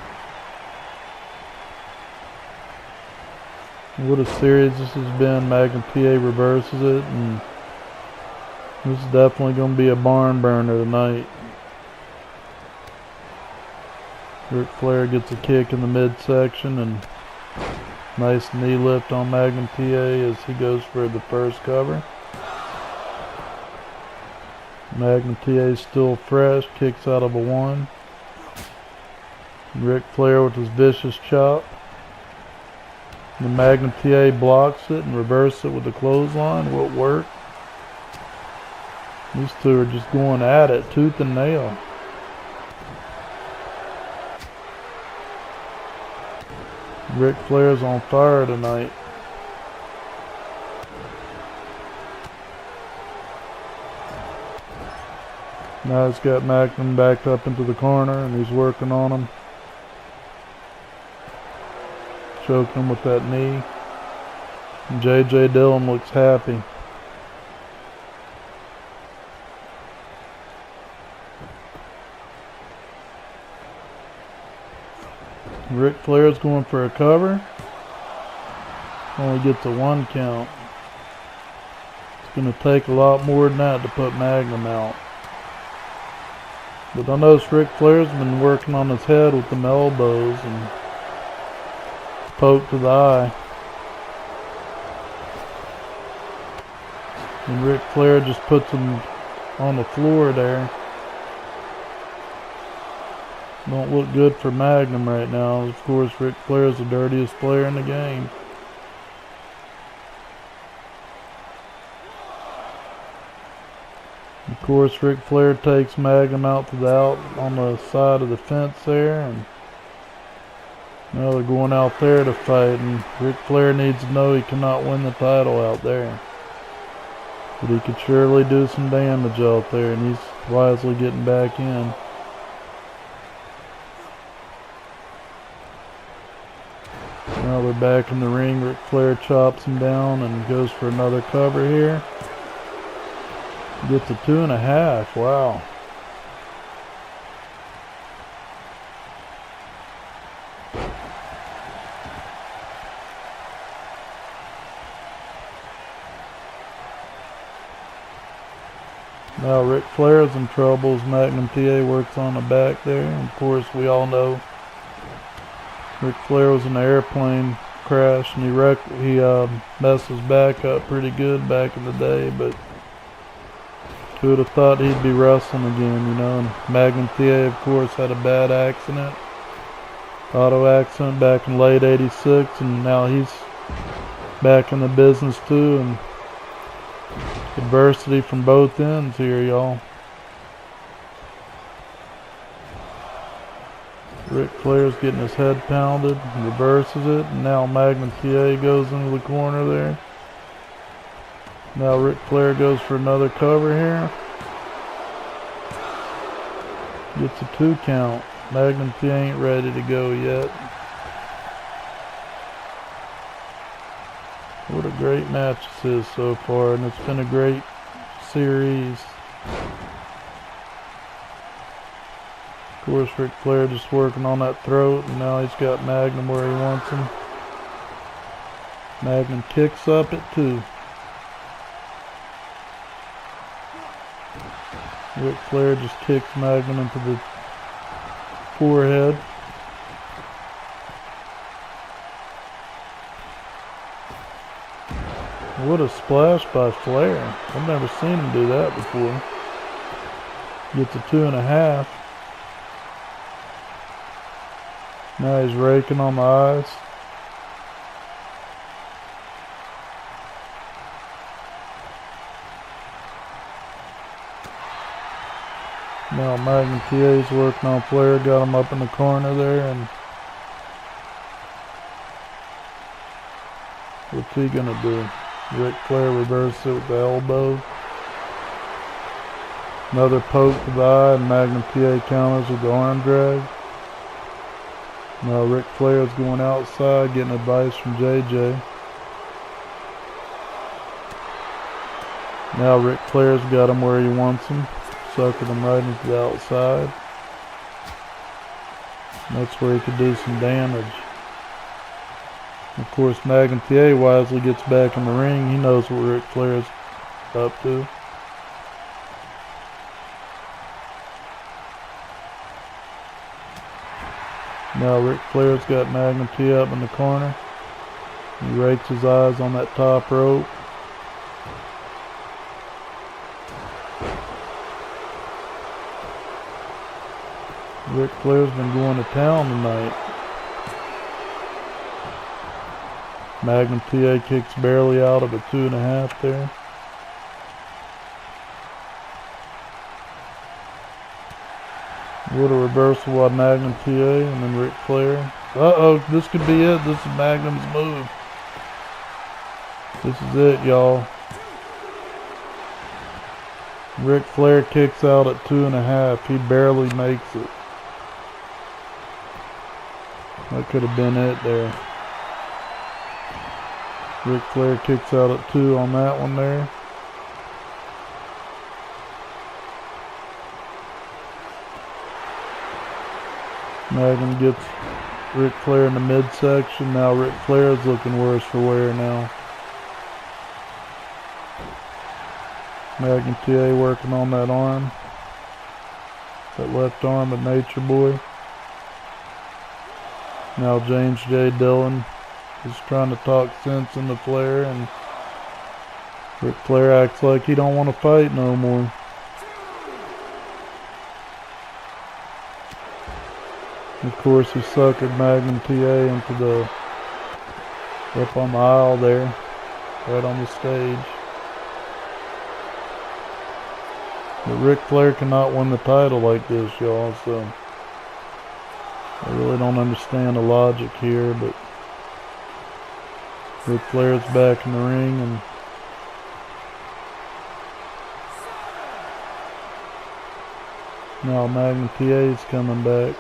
What a series this has been. Magnum T.A. reverses it, and this is definitely going to be a barn burner tonight. Ric Flair gets a kick in the midsection, and nice knee lift on Magnum T.A. as he goes for the first cover. Magnum T.A. still fresh, kicks out of a 1. Ric Flair with his vicious chop. The Magnum T.A. blocks it and reverses it with the clothesline. Will it work? These two are just going at it, tooth and nail. Ric Flair's on fire tonight. Now he's got Magnum backed up into the corner, and he's working on him. Choking him with that knee. And J.J. Dillon looks happy. Ric Flair's going for a cover. Only gets a 1 count. It's going to take a lot more than that to put Magnum out. But I notice Ric Flair's been working on his head with them elbows and poke to the eye. And Ric Flair just puts him on the floor there. Don't look good for Magnum right now. Of course, Ric Flair is the dirtiest player in the game. Of course, Ric Flair takes Magnum out to the on the side of the fence there, and now they're going out there to fight, and Ric Flair needs to know he cannot win the title out there. But he could surely do some damage out there, and he's wisely getting back in. Now they're back in the ring. Ric Flair chops him down and goes for another cover here. Gets a 2.5. Wow. Now Ric Flair is in trouble as Magnum T.A. works on the back there. And of course, we all know Ric Flair was in an airplane crash, and he messed his back up pretty good back in the day. But Who would have thought he'd be wrestling again, you know? And Magnum T.A, of course, had a bad accident. Auto accident back in late 86, and now he's back in the business too, and adversity from both ends here, y'all. Ric Flair's getting his head pounded, reverses it, and now Magnum T.A goes into the corner there. Now Ric Flair goes for another cover here. Gets a 2 count. Magnum T.A ain't ready to go yet. What a great match this is so far, and it's been a great series. Of course, Ric Flair just working on that throat, and now he's got Magnum where he wants him. Magnum kicks up at 2. Ric Flair just kicks Magnum into the forehead. What a splash by Flair. I've never seen him do that before. Gets a 2.5. Now he's raking on the eyes. Now Magnum T.A.'s working on Flair, got him up in the corner there, and what's he gonna do? Ric Flair reverses it with the elbow. Another poke to the eye, and Magnum T.A. counters with the arm drag. Now Ric Flair's going outside, getting advice from JJ. Now Ric Flair's got him where he wants him, sucking him right into the outside. And that's where he could do some damage. Of course, Magnum T.A. wisely gets back in the ring. He knows what Ric Flair's up to. Now Ric Flair's got Magnum T.A. up in the corner. He rakes his eyes on that top rope. Ric Flair's been going to town tonight. Magnum T.A. kicks barely out of a 2.5 there. What a reversal by Magnum T.A. and then Ric Flair. Uh-oh, this could be it. This is Magnum's move. This is it, y'all. Ric Flair kicks out at 2.5. He barely makes it. That could have been it there. Ric Flair kicks out at 2 on that one there. Magnum gets Ric Flair in the midsection. Now Ric Flair is looking worse for wear now. Magnum T.A. working on that arm. That left arm of Nature Boy. Now James J. Dillon is trying to talk sense into Flair, and Ric Flair acts like he don't want to fight no more. Of course, he suckered Magnum T.A. into the up on the aisle there, right on the stage. But Ric Flair cannot win the title like this, y'all, so I really don't understand the logic here, but Ric Flair's back in the ring, and now Magnum T.A. is coming back.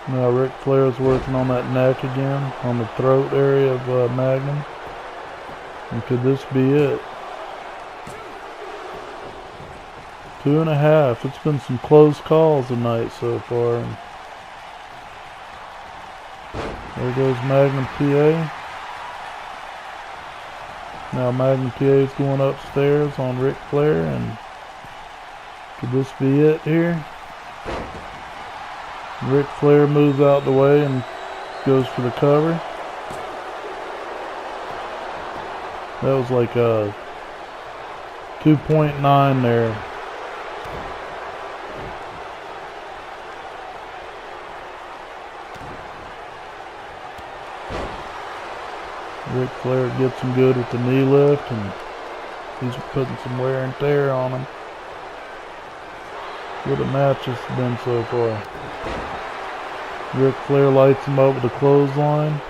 Now Ric Flair's working on that neck again, on the throat area of Magnum. And could this be it? 2.5. It's been some close calls tonight so far. And there goes Magnum T.A. Now Magnum T.A. is going upstairs on Ric Flair, and could this be it here? Ric Flair moves out the way and goes for the cover. That was like a 2.9 there. Ric Flair gets him good with the knee lift, and he's putting some wear and tear on him. What a match this has been so far. Ric Flair lights him up with a clothesline.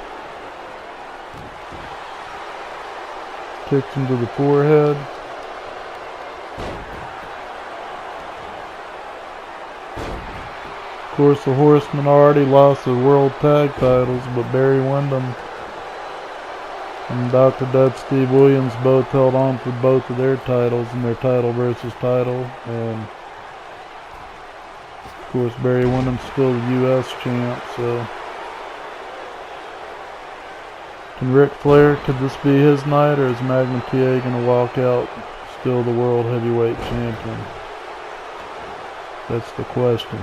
Kicks him to the forehead. Of course, the Horsemen already lost their World Tag titles, but Barry Windham and Dr. Dud Steve Williams both held on for both of their titles in their title versus title. And of course, Barry Windham's still the U.S. champ, so. Can Ric Flair, could this be his night, or is Magnum T.A. going to walk out still the World Heavyweight Champion? That's the question.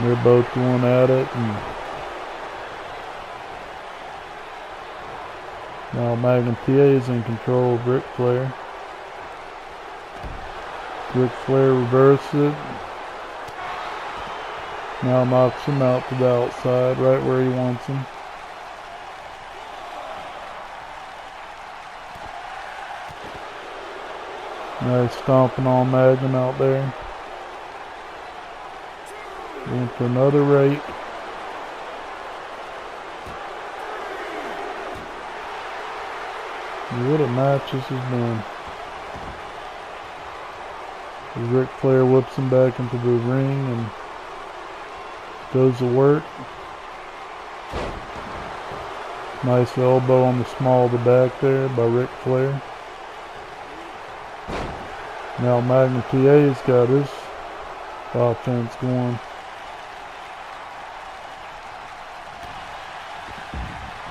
They're both going at it, and now Magnum T.A. is in control of Ric Flair. Ric Flair reverses it. Now knocks him out to the outside, right where he wants him. Now he's stomping on Magnum out there. Going for another rake. What a match this has been. Ric Flair whips him back into the ring and goes to work. Nice elbow on the small of the back there by Ric Flair. Now Magnum T.A.'s got his offense going.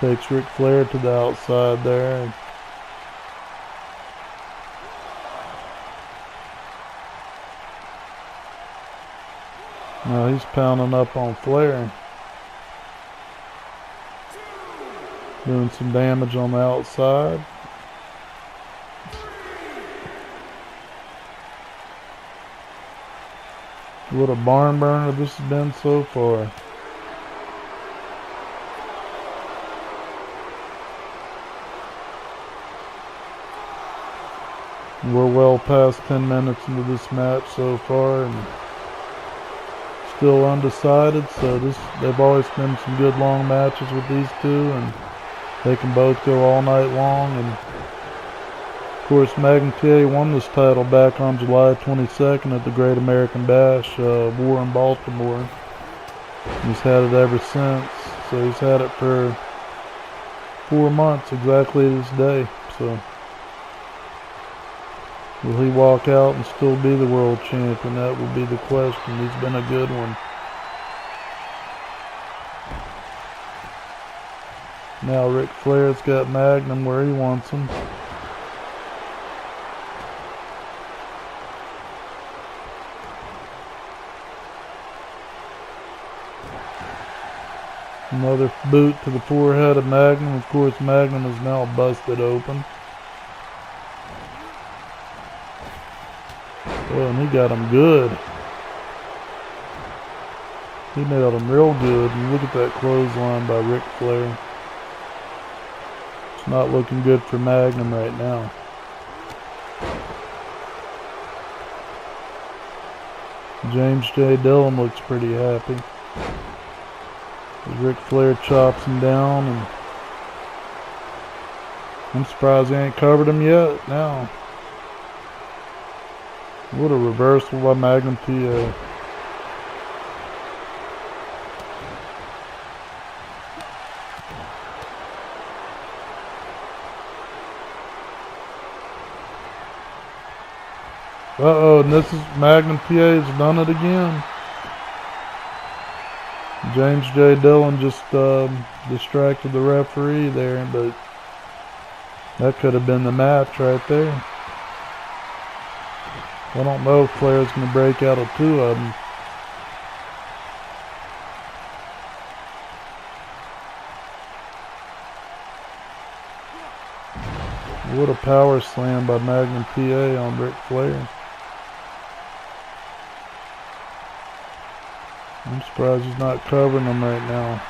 Takes Ric Flair to the outside there. Now he's pounding up on Flair. Doing some damage on the outside. What a barn burner this has been so far. We're well past 10 minutes into this match so far, and still undecided. So they've always been some good long matches with these two, and they can both go all night long. And of course, Magnum T.A. won this title back on July 22nd at the Great American Bash War in Baltimore. He's had it ever since. So he's had it for 4 months exactly this day. So will he walk out and still be the world champion? That will be the question. He's been a good one. Now Ric Flair's got Magnum where he wants him. Another boot to the forehead of Magnum. Of course, Magnum is now busted open. Oh, and he got him good. He nailed him real good. And look at that clothesline by Ric Flair. It's not looking good for Magnum right now. James J. Dillon looks pretty happy. Ric Flair chops him down, and I'm surprised he ain't covered him yet now. What a reversal by Magnum T.A. Uh-oh, and this is Magnum T.A.'s done it again. James J. Dillon just distracted the referee there, but that could have been the match right there. I don't know if Flair's going to break out of two of them. What a power slam by Magnum T.A. on Ric Flair. I'm surprised he's not covering him right now.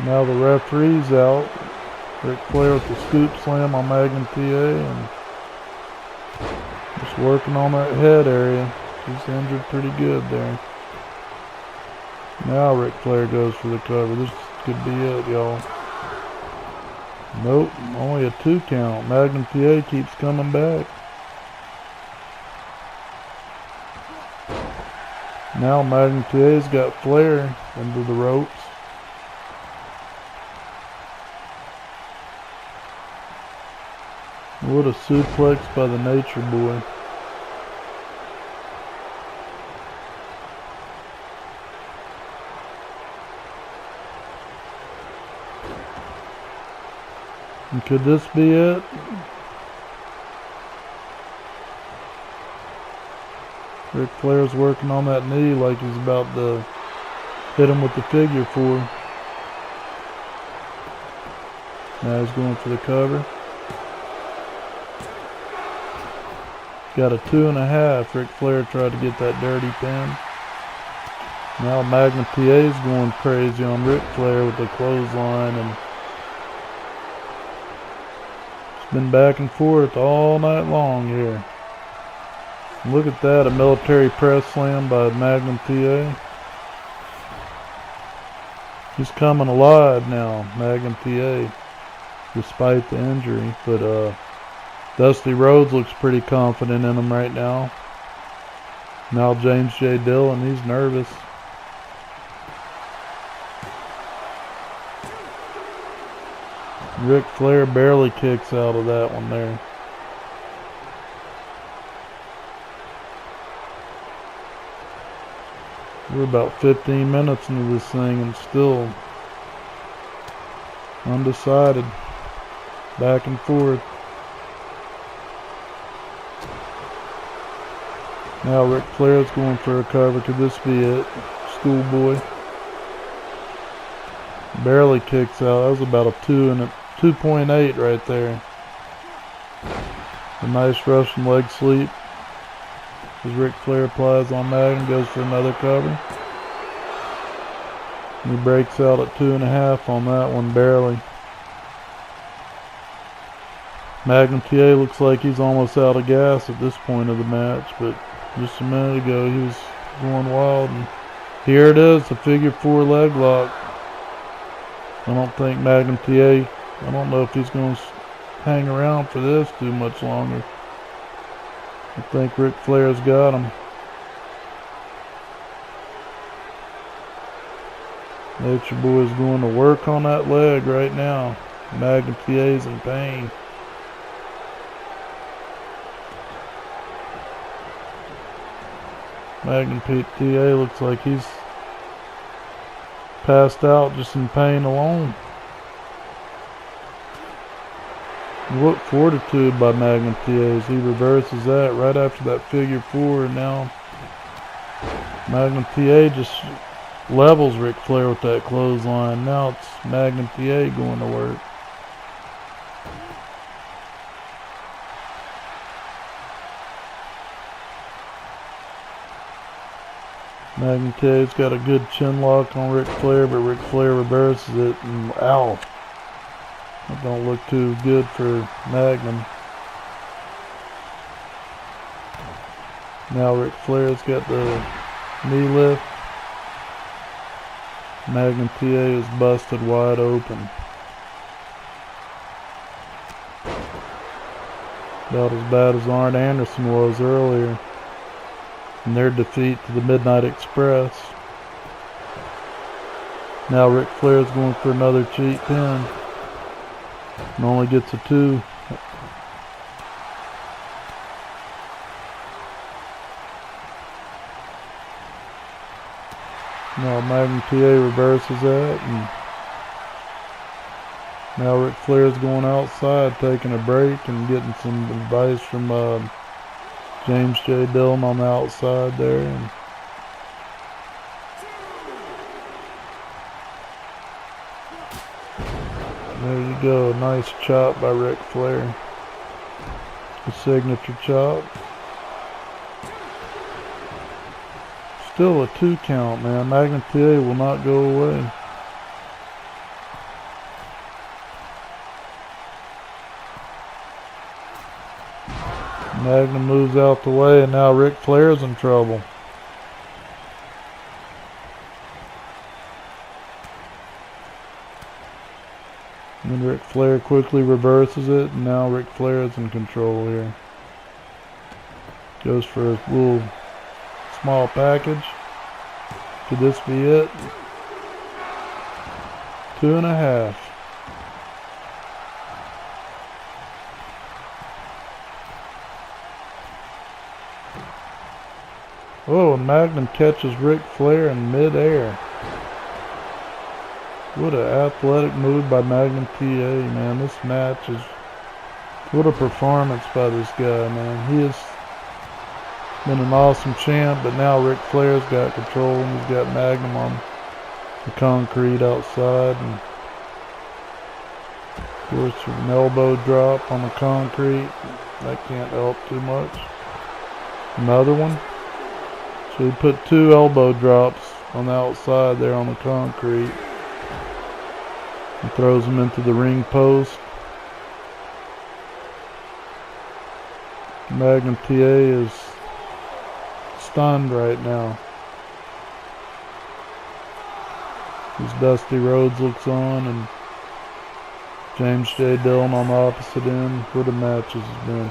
Now the referee's out. Ric Flair with the scoop slam on Magnum T.A. and just working on that head area. He's injured pretty good there. Now Ric Flair goes for the cover. This could be it, y'all. Nope, only a 2 count. Magnum T.A. keeps coming back. Now Magnum T.A.'s got Flair into the ropes. What a suplex by the Nature Boy. And could this be it? Ric Flair's working on that knee like he's about to hit him with the figure 4. Now he's going for the cover. Got a 2.5. Ric Flair tried to get that dirty pin. Now Magnum T.A.'s going crazy on Ric Flair with the clothesline, and it's been back and forth all night long here. Look at that, a military press slam by Magnum T.A. He's coming alive now, Magnum T.A., despite the injury, but Dusty Rhodes looks pretty confident in him right now. Now James J. Dillon, he's nervous. Ric Flair barely kicks out of that one there. We're about 15 minutes into this thing and still undecided. Back and forth. Now Ric Flair's going for a cover. Could this be it? Schoolboy. Barely kicks out. That was about a 2.8 right there. A nice Russian leg sweep. As Ric Flair applies on Magnum, goes for another cover. And he breaks out at 2.5 on that one, barely. Magnum T.A. looks like he's almost out of gas at this point of the match, but just a minute ago he was going wild, and here it is, the figure 4 leg lock. I don't think Magnum T.A., I don't know if he's going to hang around for this too much longer. I think Ric Flair's got him. Nature Boy's going to work on that leg right now. Magnum T.A.'s in pain. Magnum T.A. looks like he's passed out just in pain alone. What fortitude by Magnum T.A. as he reverses that right after that figure 4, and now Magnum T.A. just levels Ric Flair with that clothesline. Now it's Magnum T.A. going to work. Magnum T.A.'s got a good chin lock on Ric Flair, but Ric Flair reverses it, and ow. That don't look too good for Magnum. Now Ric Flair's got the knee lift. Magnum T.A. is busted wide open. About as bad as Arn Anderson was earlier in their defeat to the Midnight Express. Now Ric Flair's going for another cheap pin. And only gets a 2. Now Magnum T.A. reverses that, and now Ric Flair is going outside, taking a break and getting some advice from James J. Dillon on the outside there. And there you go, nice chop by Ric Flair. The signature chop. Still a 2 count, man. Magnum T.A. will not go away. Magnum moves out the way, and now Ric Flair's in trouble. And Ric Flair quickly reverses it, and now Ric Flair is in control here. Goes for a little small package. Could this be it? 2.5. Oh, and Magnum catches Ric Flair in midair. What an athletic move by Magnum T.A., man. This match is... What a performance by this guy, man. He has been an awesome champ, but now Ric Flair's got control, and he's got Magnum on the concrete outside. And of course, an elbow drop on the concrete. That can't help too much. Another one. So he put 2 elbow drops on the outside there on the concrete. And throws him into the ring post. Magnum T.A. is stunned right now. As Dusty Rhodes looks on, and James J. Dillon on the opposite end. What a match this has been.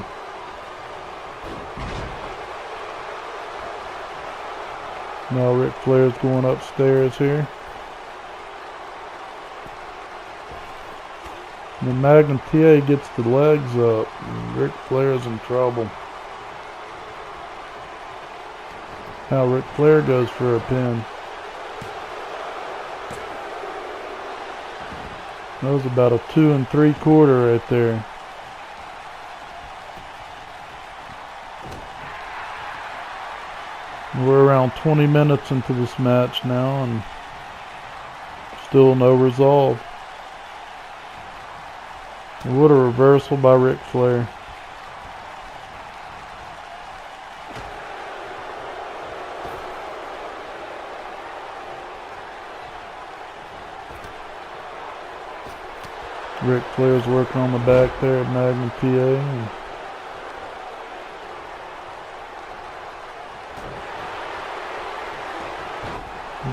Now Ric Flair's going upstairs here. And then Magnum T.A. gets the legs up, and Ric Flair's in trouble. Now Ric Flair goes for a pin. That was about a 2 3/4 right there. We're around 20 minutes into this match now, and still no resolve. And what a reversal by Ric Flair. Ric Flair's working on the back there at Magnum T.A. and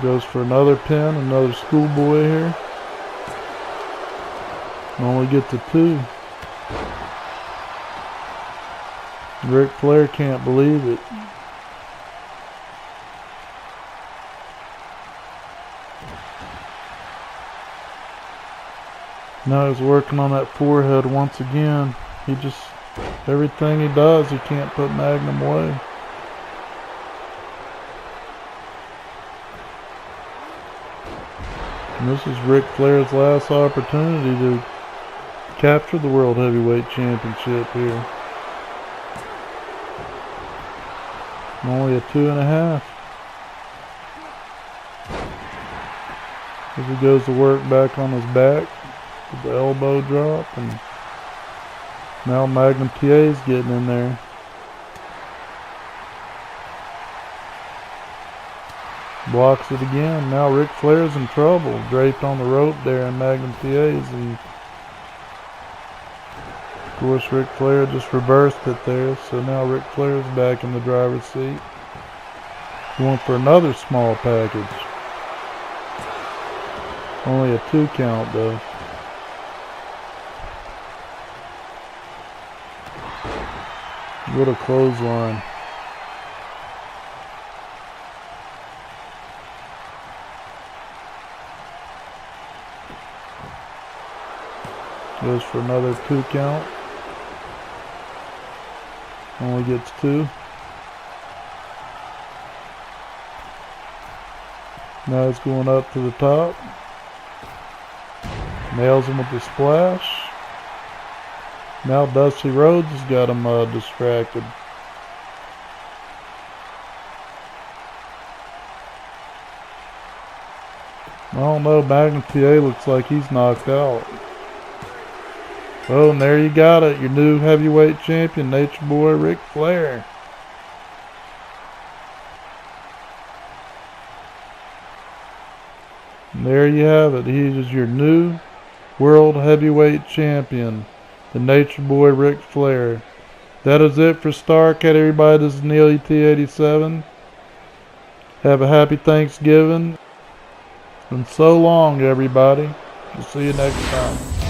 goes for another pin, another schoolboy here. Only get to 2. Ric Flair can't believe it. Now he's working on that forehead once again. He just, everything he does, he can't put Magnum away. And this is Ric Flair's last opportunity to capture the World Heavyweight Championship here. Only a 2.5. As he goes to work back on his back with the elbow drop, and now Magnum T.A. is getting in there. Blocks it again. Now Ric Flair's in trouble. Draped on the rope there, and Magnum T.A.'s. And of course, Ric Flair just reversed it there. So now Ric Flair's back in the driver's seat. Going for another small package. Only a 2 count though. What a clothesline. Goes for another 2 count. Only gets 2. Now he's going up to the top. Nails him with the splash. Now Dusty Rhodes has got him distracted. I don't know, Magnum T.A. looks like he's knocked out. Oh, and there you got it. Your new heavyweight champion, Nature Boy Ric Flair. And there you have it. He is your new world heavyweight champion, the Nature Boy Ric Flair. That is it for Starrcade, everybody. This is Neely T87. Have a happy Thanksgiving. And so long, everybody. We'll see you next time.